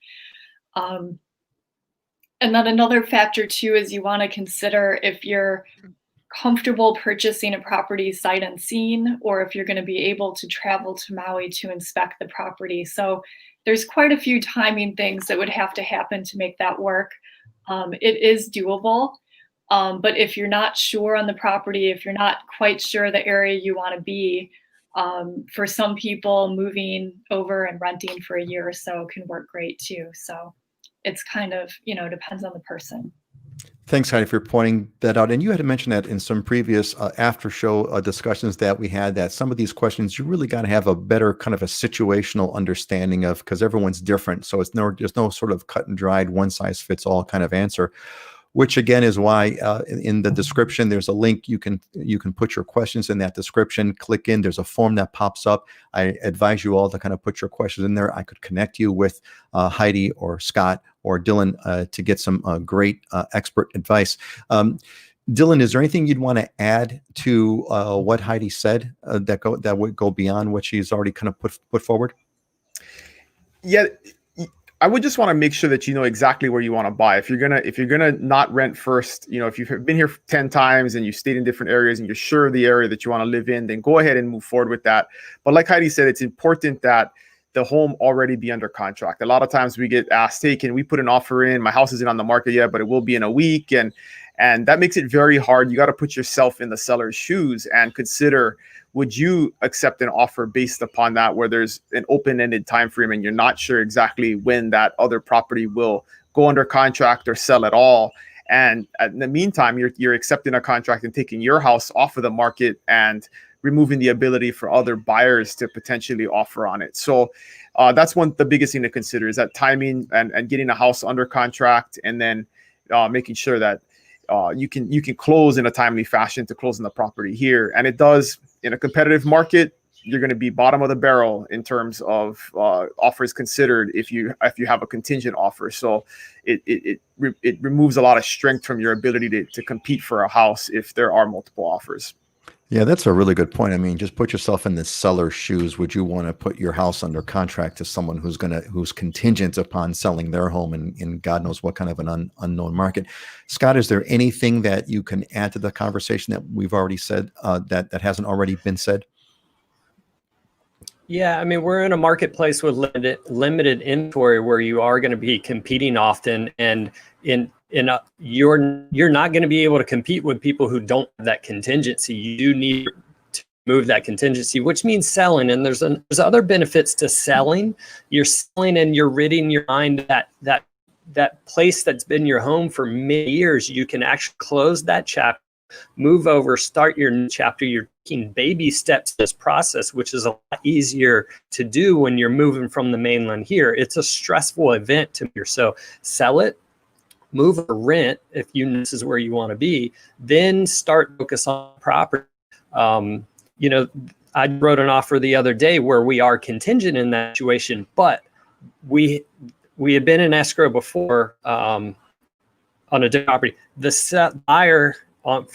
And then another factor too is you want to consider if you're comfortable purchasing a property sight unseen, or if you're going to be able to travel to Maui to inspect the property. So there's quite a few timing things that would have to happen to make that work. It is doable. But if you're not sure on the property, if you're not quite sure the area you want to be, for some people, moving over and renting for a year or so can work great too. So it's kind of, depends on the person. Thanks, Heidi, for pointing that out. And you had mentioned that in some previous after-show discussions that we had, that some of these questions you really got to have a better kind of a situational understanding of, because everyone's different. So there's no sort of cut and dried, one-size-fits-all kind of answer. Which again is why in the description there's a link. You can put your questions in that description. Click in. There's a form that pops up. I advise you all to kind of put your questions in there. I could connect you with Heidi or Scott or Dylan to get some great expert advice. Dylan, is there anything you'd want to add to what Heidi said that would go beyond what she's already kind of put forward? Yeah. I would just want to make sure that you know exactly where you want to buy. If you're gonna not rent first, if you've been here 10 times and you stayed in different areas and you're sure of the area that you want to live in, then go ahead and move forward with that. But like Heidi said, it's important that the home already be under contract. A lot of times we get asked, hey, can we put an offer in? My house isn't on the market yet, but it will be in a week. And that makes it very hard. You got to put yourself in the seller's shoes and consider, would you accept an offer based upon that, where there's an open-ended time frame and you're not sure exactly when that other property will go under contract or sell at all? And in the meantime, you're accepting a contract and taking your house off of the market and removing the ability for other buyers to potentially offer on it. So that's the biggest thing to consider, is that timing and getting a house under contract, and then making sure that you can close in a timely fashion to close on the property here. And it does, in a competitive market, you're going to be bottom of the barrel in terms of offers considered if you have a contingent offer. So it removes a lot of strength from your ability to compete for a house if there are multiple offers. Yeah, that's a really good point. I mean, just put yourself in the seller's shoes. Would you want to put your house under contract to someone who's contingent upon selling their home in God knows what kind of an unknown market? Scott, is there anything that you can add to the conversation that we've already said that hasn't already been said? Yeah, I mean, we're in a marketplace with limited inventory where you are going to be competing often, and you're not going to be able to compete with people who don't have that contingency. You do need to move that contingency, which means selling. And there's other benefits to selling. You're selling and you're ridding your mind that place that's been your home for many years. You can actually close that chapter, move over, start your new chapter. You're taking baby steps in this process, which is a lot easier to do when you're moving from the mainland here. It's a stressful event to me. So sell it, move or rent if this is where you want to be, then start focus on property. I wrote an offer the other day where we are contingent in that situation, but we had been in escrow before on a different property. The buyer on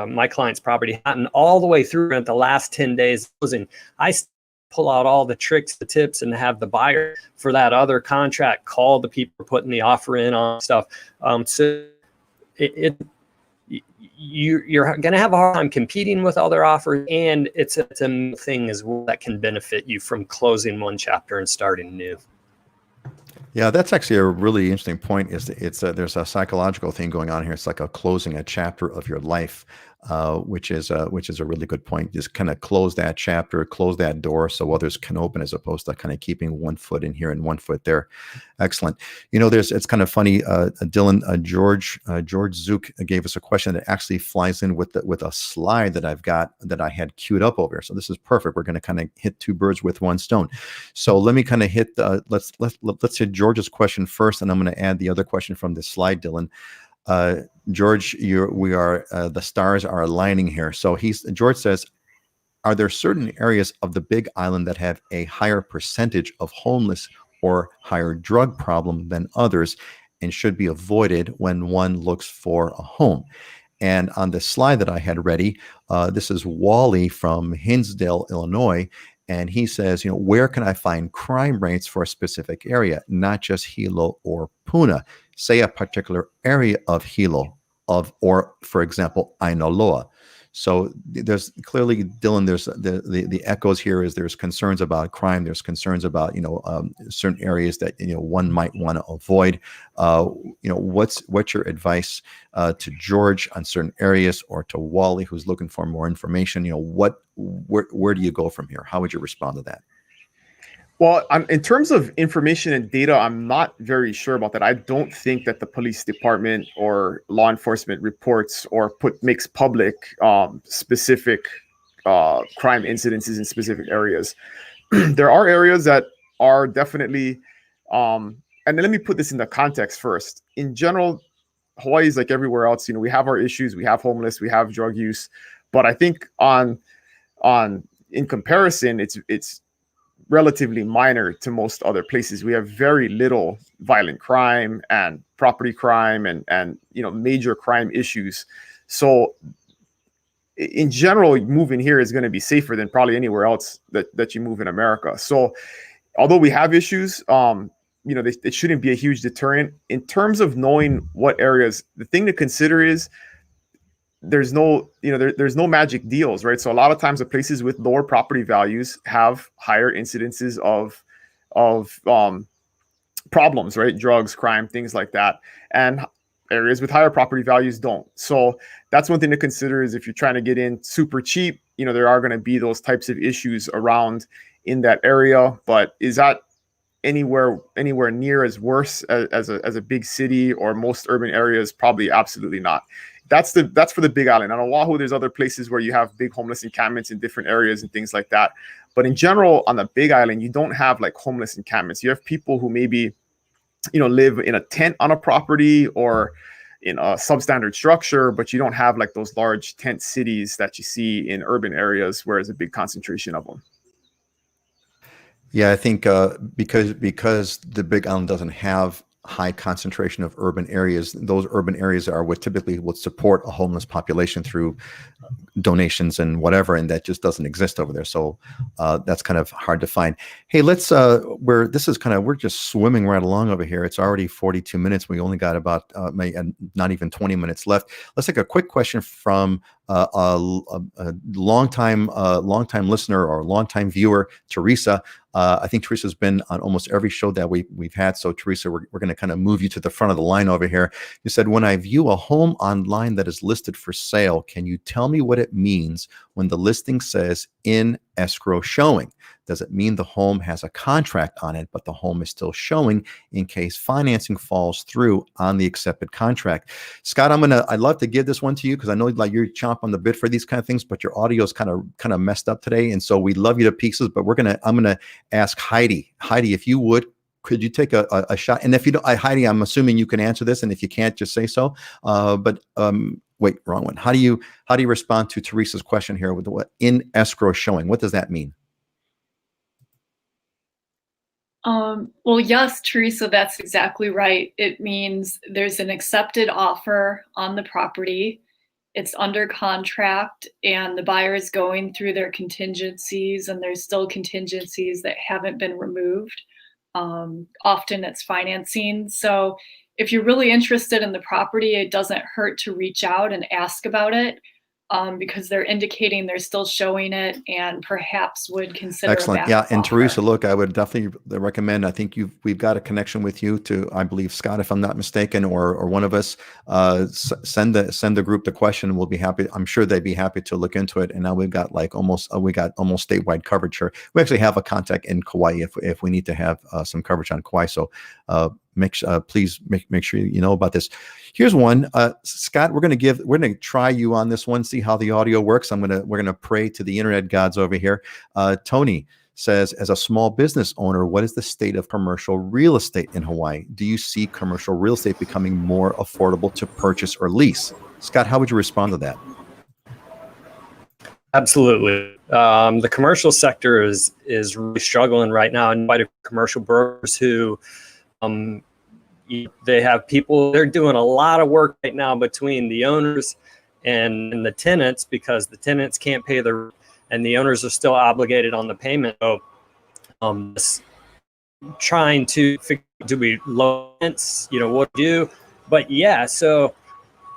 my client's property happened all the way through at the last 10 days closing. I pull out all the tricks, the tips, and have the buyer for that other contract call the people putting the offer in on stuff. So you're going to have a hard time competing with other offers, and it's a thing as well that can benefit you from closing one chapter and starting new. Yeah, that's actually a really interesting point. There's a psychological thing going on here. It's like closing a chapter of your life. which is a really good point. Just kind of close that chapter, close that door, so others can open, as opposed to kind of keeping 1 foot in here and 1 foot there. Excellent. You know, it's kind of funny. Dylan, George Zook gave us a question that actually flies in with a slide that I had queued up over here. So this is perfect. We're going to kind of hit two birds with one stone. So let me kind of hit let's hit George's question first, and I'm going to add the other question from this slide, Dylan. George, the stars are aligning here. So George says, are there certain areas of the Big Island that have a higher percentage of homeless or higher drug problem than others, and should be avoided when one looks for a home? And on the slide that I had ready, this is Wally from Hinsdale, Illinois. And he says, where can I find crime rates for a specific area, not just Hilo or Puna? Say a particular area of Hilo, or for example, Ainaloa. So there's clearly, Dylan, there's the echoes here is there's concerns about crime. There's concerns about, certain areas that, one might want to avoid. What's your advice to George on certain areas, or to Wally, who's looking for more information? Where do you go from here? How would you respond to that? Well, in terms of information and data, I'm not very sure about that. I don't think that the police department or law enforcement reports or makes public specific crime incidences in specific areas. There are areas that are definitely, and let me put this in the context first. In general, Hawaii is like everywhere else. We have our issues. We have homeless. We have drug use. But I think in comparison, it's relatively minor to most other places. We have very little violent crime and property crime and major crime issues. So in general, moving here is going to be safer than probably anywhere else that you move in America. So although we have issues, it shouldn't be a huge deterrent. In terms of knowing what areas, the thing to consider is there's no magic deals, right? So a lot of times the places with lower property values have higher incidences of problems, right? Drugs, crime, things like that. And areas with higher property values don't. So that's one thing to consider, is if you're trying to get in super cheap, there are going to be those types of issues around in that area. But is that anywhere near as worse as a big city or most urban areas? Probably absolutely not. That's for the Big Island. On Oahu, there's other places where you have big homeless encampments in different areas and things like that. But in general, on the Big Island, you don't have like homeless encampments. You have people who maybe, live in a tent on a property or in a substandard structure, but you don't have like those large tent cities that you see in urban areas where there's a big concentration of them. Yeah, I think because the Big Island doesn't have high concentration of urban areas, those urban areas are what typically would support a homeless population through donations and whatever, and that just doesn't exist over there. So that's kind of hard to find. Hey, we're just swimming right along over here. It's already 42 minutes. We only got about not even 20 minutes left. Let's take a quick question from a longtime listener or longtime viewer, Teresa. I think Teresa's been on almost every show that we've had. So Teresa, we're going to kind of move you to the front of the line over here. You said, when I view a home online that is listed for sale, can you tell me what it means when the listing says in escrow showing? Does it mean the home has a contract on it, but the home is still showing in case financing falls through on the accepted contract? Scott, I'd love to give this one to you, because I know like you're chomp on the bit for these kind of things, but your audio is kind of messed up today. And so we love you to pieces, but I'm going to ask Heidi. Heidi, if you would, could you take a shot? And if you don't, Heidi, I'm assuming you can answer this. And if you can't, just say so. Wait, wrong one. How do you respond to Teresa's question here with what in escrow showing? What does that mean? Well, yes, Teresa, that's exactly right. It means there's an accepted offer on the property. It's under contract, and the buyer is going through their contingencies, and there's still contingencies that haven't been removed. Often it's financing. So if you're really interested in the property, it doesn't hurt to reach out and ask about it. because they're indicating they're still showing it and perhaps would consider Excellent. a backup Yeah, and offer. Teresa, look, I would definitely recommend. I think we've got a connection with you to, I believe, Scott, if I'm not mistaken, or one of us. Send the group the question. We'll be happy. I'm sure they'd be happy to look into it. And now we've got like almost statewide coverage here. We actually have a contact in Kauai if we need to have some coverage on Kauai. So please make sure you know about this. Here's one, Scott. We're gonna try you on this one. See how the audio works. We're gonna pray to the internet gods over here. Tony says, as a small business owner, what is the state of commercial real estate in Hawaii? Do you see commercial real estate becoming more affordable to purchase or lease? Scott, how would you respond to that? Absolutely. The commercial sector is really struggling right now, and quite a commercial brokers who they have people, they're doing a lot of work right now between the owners and the tenants, because the tenants can't pay their, and the owners are still obligated on the payment. So trying to figure, do we lower rents, what do we do? But yeah, so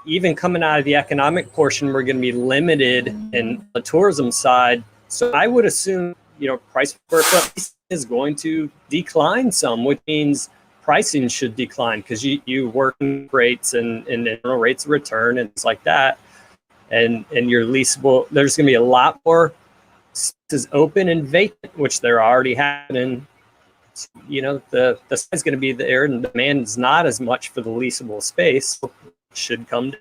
even coming out of the economic portion, we're going to be limited in the tourism side. So I would assume, price per foot is going to decline some, which means pricing should decline, because you working rates and internal rates of return and things like that. And your leasable, there's going to be a lot more spaces open and vacant, which they're already happening. The size is going to be there, and the demand is not as much for the leasable space. So it should come down.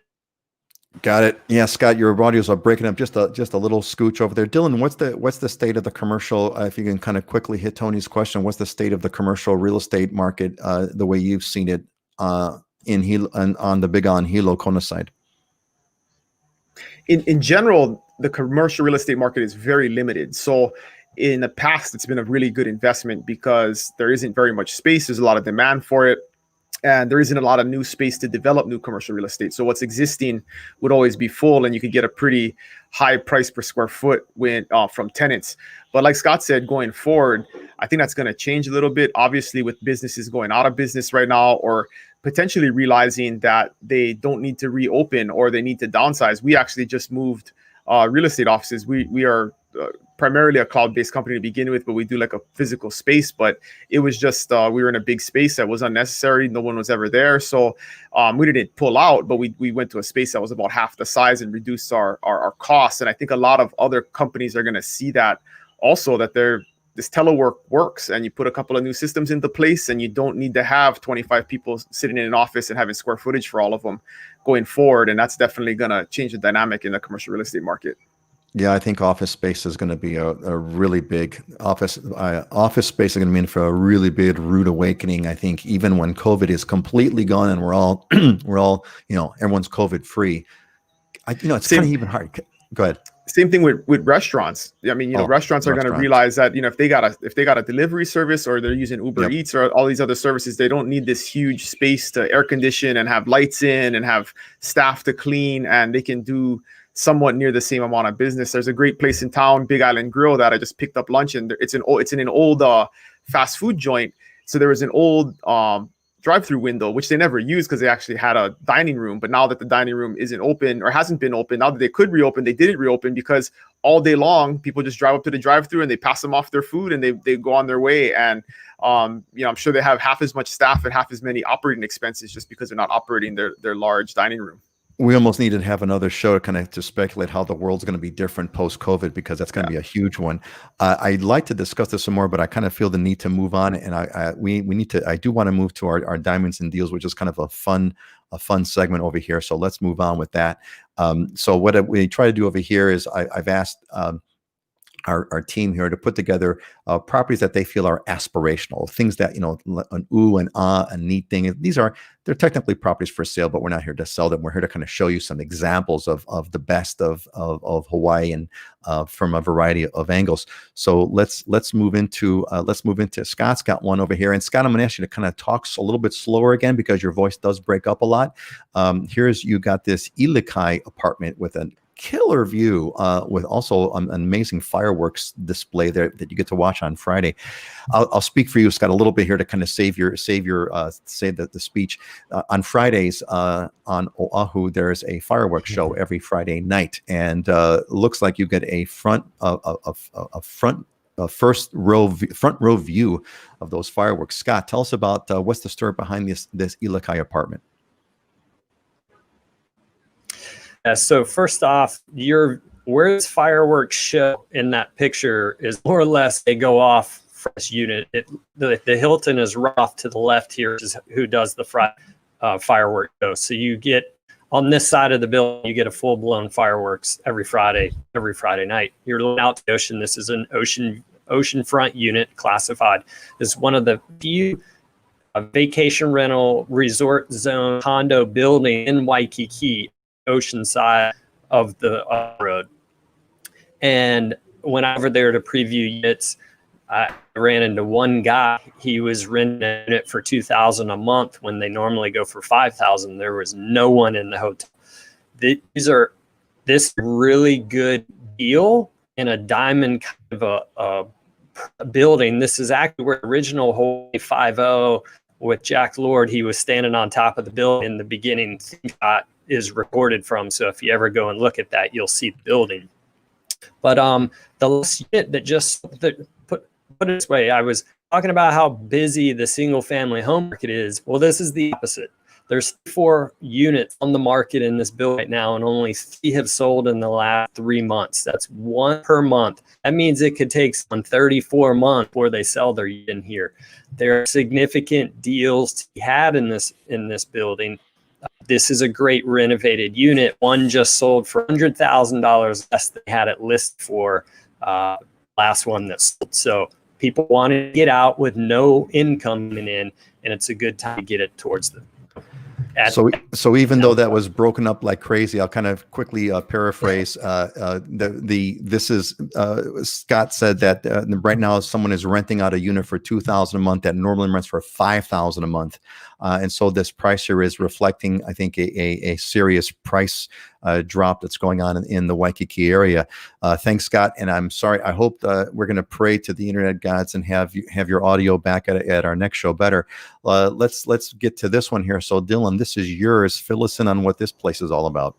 Got it. Yeah, Scott, your audios are breaking up just a little scooch over there. Dylan, what's the state of the commercial? If you can kind of quickly hit Tony's question, what's the state of the commercial real estate market, the way you've seen it on the Big On Hilo Kona side? In general, the commercial real estate market is very limited. So in the past, it's been a really good investment because there isn't very much space. There's a lot of demand for it. And there isn't a lot of new space to develop new commercial real estate. So what's existing would always be full, and you could get a pretty high price per square foot from tenants. But like Scott said, going forward, I think that's going to change a little bit. Obviously, with businesses going out of business right now, or potentially realizing that they don't need to reopen or they need to downsize. We actually just moved real estate offices. We are primarily a cloud-based company to begin with, but we do like a physical space. But it was just we were in a big space that was unnecessary. No one was ever there, so we didn't pull out, but we went to a space that was about half the size and reduced our costs. And I think a lot of other companies are going to see that also, that this telework works, and you put a couple of new systems into place, and you don't need to have 25 people sitting in an office and having square footage for all of them going forward. And that's definitely going to change the dynamic in the commercial real estate market. Yeah, I think office space is going to be a really big office space is going to mean for a really big rude awakening. I think even when COVID is completely gone and we're all everyone's COVID free, it's kind of even hard. Go ahead. Same thing with restaurants. I mean, restaurants are going to realize that, if they got a delivery service, or they're using Uber Eats or all these other services, they don't need this huge space to air condition and have lights in and have staff to clean, and they can do somewhat near the same amount of business. There's a great place in town, Big Island Grill, that I just picked up lunch, and it's in an old fast food joint. So there was an old drive-through window, which they never used because they actually had a dining room. But now that the dining room isn't open, or hasn't been open, now that they could reopen, they didn't reopen, because all day long people just drive up to the drive-through and they pass them off their food and they go on their way. And I'm sure they have half as much staff and half as many operating expenses just because they're not operating their large dining room. We almost need to have another show to speculate how the world's going to be different post-COVID, because that's going to be a huge one. I'd like to discuss this some more, but I kind of feel the need to move on, and I do want to move to our diamonds and deals, which is kind of a fun segment over here. So let's move on with that. So what we try to do over here is I've asked our team here to put together properties that they feel are aspirational, things that, an ooh and ah, a neat thing. They're technically properties for sale, but we're not here to sell them. We're here to kind of show you some examples of the best of Hawaii, and from a variety of angles. So let's move into Scott's got one over here. And Scott, I'm going to ask you to kind of talk a little bit slower again, because your voice does break up a lot. You got this Ilikai apartment with killer view with also an amazing fireworks display there that you get to watch on Friday. I'll speak for you, Scott, a little bit here to kind of say the speech. On Fridays on Oahu, there's a fireworks show every Friday night, and looks like you get a front row view of those fireworks. Scott, tell us about what's the story behind this Ilokai apartment. Yeah, so first off, where this fireworks show in that picture is more or less they go off from this unit. The Hilton is right off to the left here, which is who does the fireworks show. So you get on this side of the building, you get a full blown fireworks every Friday night. You're looking out to the ocean. This is an oceanfront unit, classified as one of the few vacation rental resort zone condo building in Waikiki, ocean side of the road. And when I was over there to preview units, I ran into one guy. He was renting a unit for $2,000 a month when they normally go for $5,000. There was no one in the hotel. This really good deal in a diamond kind of a building. This is actually where original Hawaii 5-0 with Jack Lord. He was standing on top of the building in the beginning shot is recorded from. So if you ever go and look at that, you'll see the building. But the last unit that just put it this way, I was talking about how busy the single family home market is. Well, this is the opposite. There's 4 units on the market in this building right now, and only 3 have sold in the last 3 months. That's 1 per month. That means it could take someone 34 months before they sell their unit in here. There are significant deals to be had in this building. This is a great renovated unit. One just sold for $100,000 less than they had it listed for. Last one that sold. So people want to get out with no income coming in, and it's a good time to get it towards them. So even though that was broken up like crazy, I'll kind of quickly paraphrase. This is Scott said that right now someone is renting out a unit for $2,000 a month that normally rents for $5,000 a month, and so this price here is reflecting, I think, a serious price drop that's going on in the Waikiki area. Thanks, Scott, and I'm sorry. I hope we're going to pray to the internet gods and have your audio back at our next show better. Let's get to this one here. So Dylan, this is yours. Fill us in on what this place is all about.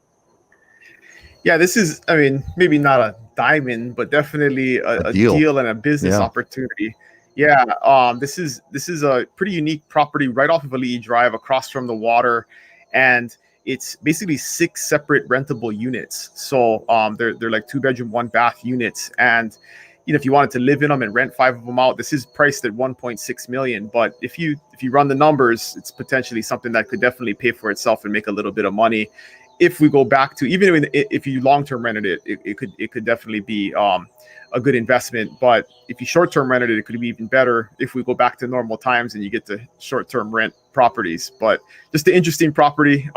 Yeah, this is, I mean, maybe not a diamond, but definitely a deal and a business opportunity. Yeah, this is a pretty unique property right off of Ali'i Drive, across from the water, and it's basically 6 separate rentable units. So they're like 2-bedroom, 1-bath units, and if you wanted to live in them and rent 5 of them out, this is priced at $1.6 million. But if you run the numbers, it's potentially something that could definitely pay for itself and make a little bit of money. If we go back to, even if you long-term rented it could definitely be a good investment. But if you short-term rented it could be even better if we go back to normal times and you get to short-term rent properties. But just an interesting property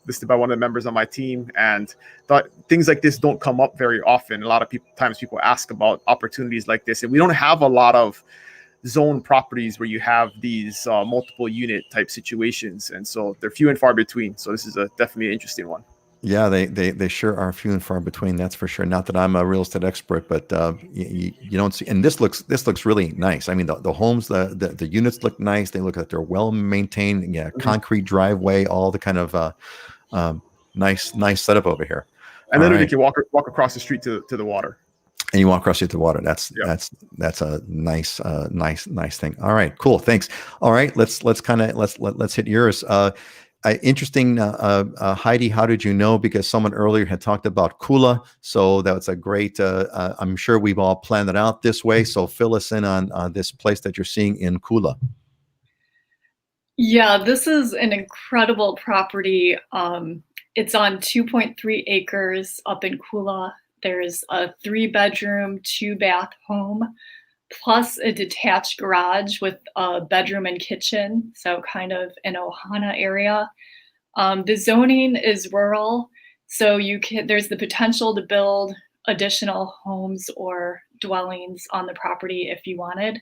listed by one of the members on my team, and thought things like this don't come up very often. A lot of times people ask about opportunities like this, and we don't have a lot of zone properties where you have these multiple unit type situations, and so they're few and far between. So this is definitely an interesting one. Yeah, they sure are few and far between. That's for sure. Not that I'm a real estate expert, but you don't see. And this looks really nice. I mean, the homes, the units look nice. They look like they're well maintained. Yeah, concrete driveway, all the kind of nice setup over here. And then you can walk across the street to the water. And you walk across the water. That's a nice thing. All right, cool. Thanks. All right, let's hit yours. Interesting, Heidi. How did you know? Because someone earlier had talked about Kula, so that was a great. I'm sure we've all planned it out this way. So fill us in on this place that you're seeing in Kula. Yeah, this is an incredible property. It's on 2.3 acres up in Kula. There's a 3-bedroom, 2-bath home, plus a detached garage with a bedroom and kitchen, so kind of an Ohana area. The zoning is rural, so there's the potential to build additional homes or dwellings on the property if you wanted.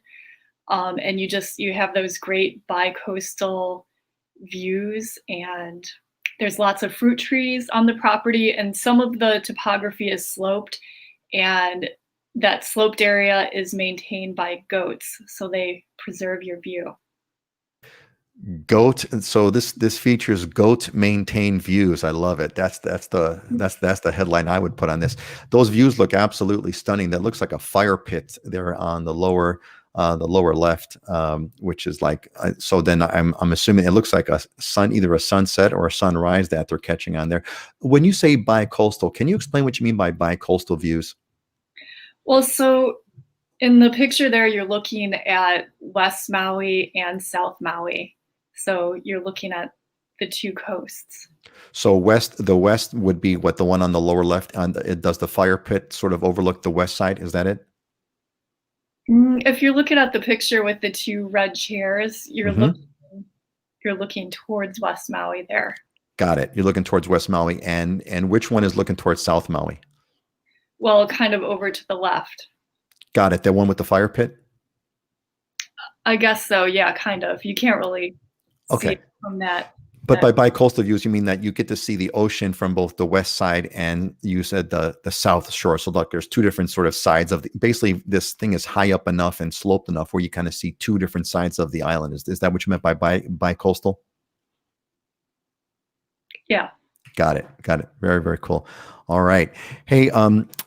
And you have those great bi-coastal views, and There's lots of fruit trees on the property, and some of the topography is sloped, and that sloped area is maintained by goats, so they preserve your view. Goat. And so this features goat maintained views. I love it. That's the headline I would put on this. Those views look absolutely stunning. That looks like a fire pit there on the lower left, which is like, so then I'm assuming it looks like either a sunset or a sunrise that they're catching on there. When you say bi-coastal, can you explain what you mean by bi-coastal views? Well, so in the picture there, you're looking at West Maui and South Maui. So you're looking at the two coasts. So the west would be what, the one on the lower left, does the fire pit sort of overlook the west side? Is that it? If you're looking at the picture with the two red chairs, you're looking towards West Maui there. Got it. You're looking towards West Maui, and which one is looking towards South Maui? Well, kind of over to the left. Got it. The one with the fire pit? I guess so. Yeah, kind of. You can't really see it from that. But by bi-coastal views, you mean that you get to see the ocean from both the west side and you said the south shore. So look, there's two different sort of sides of basically this thing is high up enough and sloped enough where you kind of see two different sides of the island. Is that what you meant by bi-coastal? Yeah. Got it. Very, very cool. All right. Hey,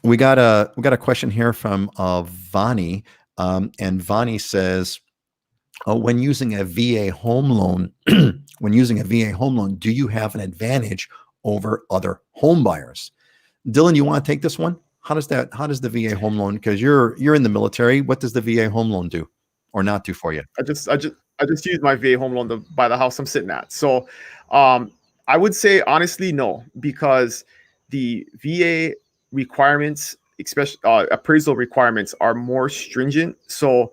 we got a question here from Vani, and Vani says, when using a VA home loan, do you have an advantage over other home buyers? Dylan, you want to take this one? How does the VA home loan, because you're in the military, what does the VA home loan do or not do for you? I just use my VA home loan to buy the house I'm sitting at. So I would say honestly no, because the VA requirements, especially appraisal requirements, are more stringent. So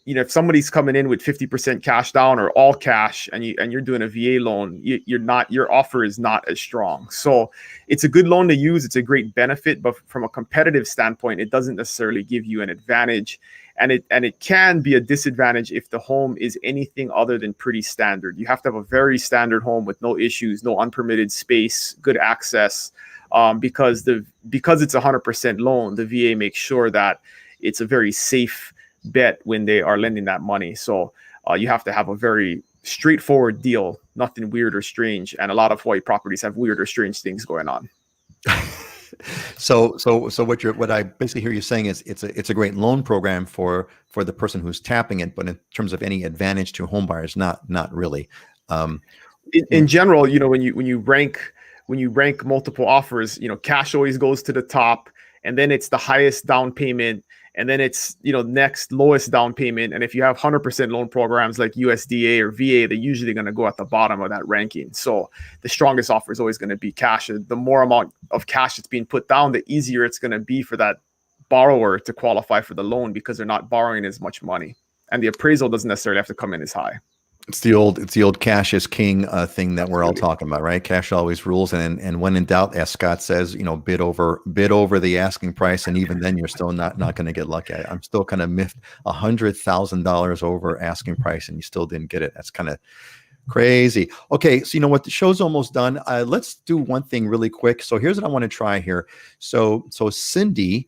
if somebody's coming in with 50% cash down or all cash, and you're doing a VA loan, your offer is not as strong. So it's a good loan to use. It's a great benefit, but from a competitive standpoint, it doesn't necessarily give you an advantage. And it can be a disadvantage if the home is anything other than pretty standard. You have to have a very standard home with no issues, no unpermitted space, good access, because it's 100% loan, the VA makes sure that it's a very safe bet when they are lending that money. So you have to have a very straightforward deal, nothing weird or strange. And a lot of Hawaii properties have weird or strange things going on. So what I basically hear you saying is it's a great loan program for the person who's tapping it, but in terms of any advantage to home buyers, not really. In general, when you rank multiple offers, cash always goes to the top, and then it's the highest down payment, and then it's next lowest down payment. And if you have 100% loan programs like USDA or VA, they're usually going to go at the bottom of that ranking. So the strongest offer is always going to be cash. The more amount of cash that's being put down, the easier it's going to be for that borrower to qualify for the loan, because they're not borrowing as much money, and the appraisal doesn't necessarily have to come in as high. It's the old cash is king thing that we're all talking about, right? Cash always rules, and when in doubt, as Scott says, bid over the asking price, and even then you're still not going to get lucky. I'm still kind of miffed. $100,000 over asking price, and you still didn't get it. That's kind of crazy. Okay, so what, the show's almost done. Let's do one thing really quick. So here's what I want to try here. So Cindy.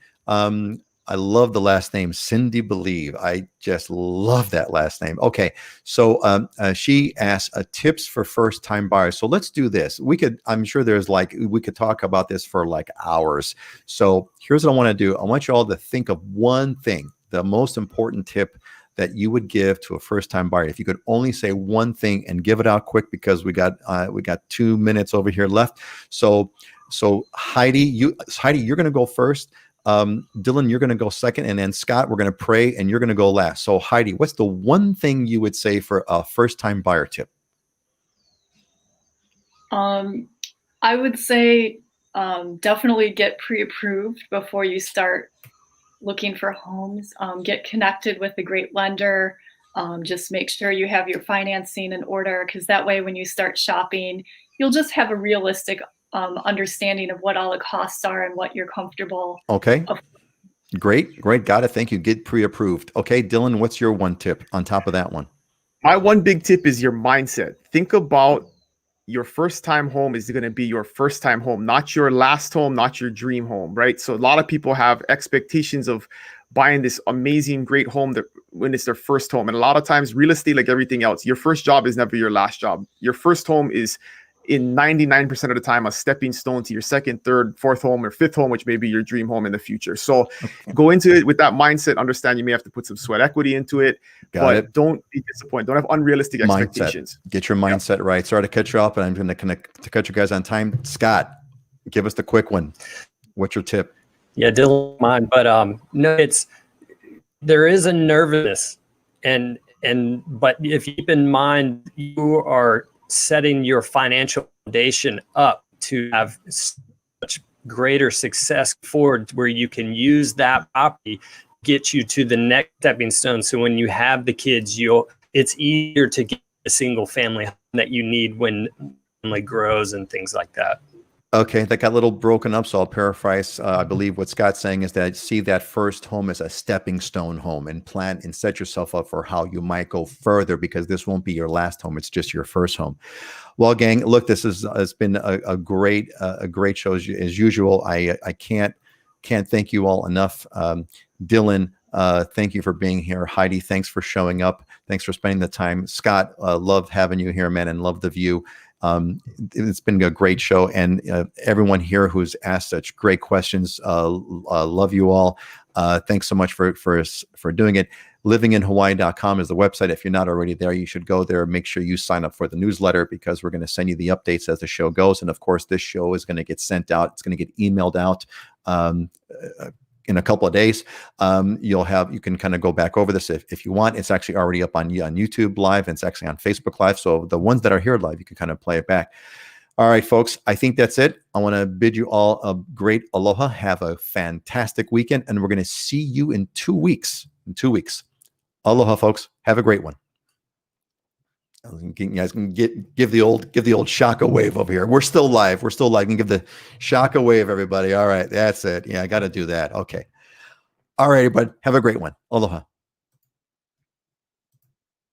I love the last name, Cindy Believe. I just love that last name. Okay, so she asked tips for first-time buyers. So let's do this. I'm sure we could talk about this for like hours. So here's what I want to do. I want you all to think of one thing, the most important tip that you would give to a first-time buyer. If you could only say one thing and give it out quick, because we got 2 minutes over here left. So Heidi, you're going to go first. Dylan, you're going to go second, and then Scott, we're going to pray, and you're going to go last. So Heidi, what's the one thing you would say for a first-time buyer tip? I would say definitely get pre-approved before you start looking for homes. Get connected with a great lender. Just make sure you have your financing in order, because that way when you start shopping, you'll just have a realistic understanding of what all the costs are and what you're comfortable. Okay. Great. Got it. Thank you. Get pre-approved. Okay, Dylan, what's your one tip on top of that one? My one big tip is your mindset. Think about your first time home is going to be your first time home, not your last home, not your dream home, right? So a lot of people have expectations of buying this amazing, great home that when it's their first home. And a lot of times real estate, like everything else, your first job is never your last job. Your first home is in 99% of the time a stepping stone to your second, third, fourth home or fifth home, which may be your dream home in the future. So go into it with that mindset. Understand you may have to put some sweat equity into it, but don't be disappointed. Don't have unrealistic expectations. Get your mindset right. Sorry to cut you off, and I'm going to cut you guys on time. Scott, give us the quick one. What's your tip? Yeah, Dylan, mine, but no, there is a nervousness, but if you keep in mind you are setting your financial foundation up to have such greater success forward, where you can use that property, get you to the next stepping stone. So when you have the kids, it's easier to get a single family home that you need when family grows and things like that. Okay, that got a little broken up, so I'll paraphrase. I believe what Scott's saying is that see that first home as a stepping stone home, and plan and set yourself up for how you might go further, because this won't be your last home. It's just your first home. Well, gang, look, this has been a great show as usual. I can't thank you all enough. Dylan, thank you for being here. Heidi, thanks for showing up. Thanks for spending the time. Scott, love having you here, man, and love the view. It's been a great show, and everyone here who's asked such great questions, love you all. Thanks so much for doing it. Livinginhawaii.com is the website. If you're not already there, you should go there. Make sure you sign up for the newsletter, because we're going to send you the updates as the show goes. And of course, this show is going to get sent out. It's going to get emailed out in a couple of days. You can kind of go back over this if you want. It's actually already up on YouTube Live, and it's actually on Facebook Live. So the ones that are here live, you can kind of play it back. All right, folks, I think that's it. I want to bid you all a great aloha. Have a fantastic weekend, and we're going to see you in 2 weeks. Aloha, folks. Have a great one. You guys can give the old shaka wave over here. We're still live. You can give the shaka wave, everybody. All right, that's it. Yeah, I got to do that. Okay. All right, everybody. Have a great one. Aloha.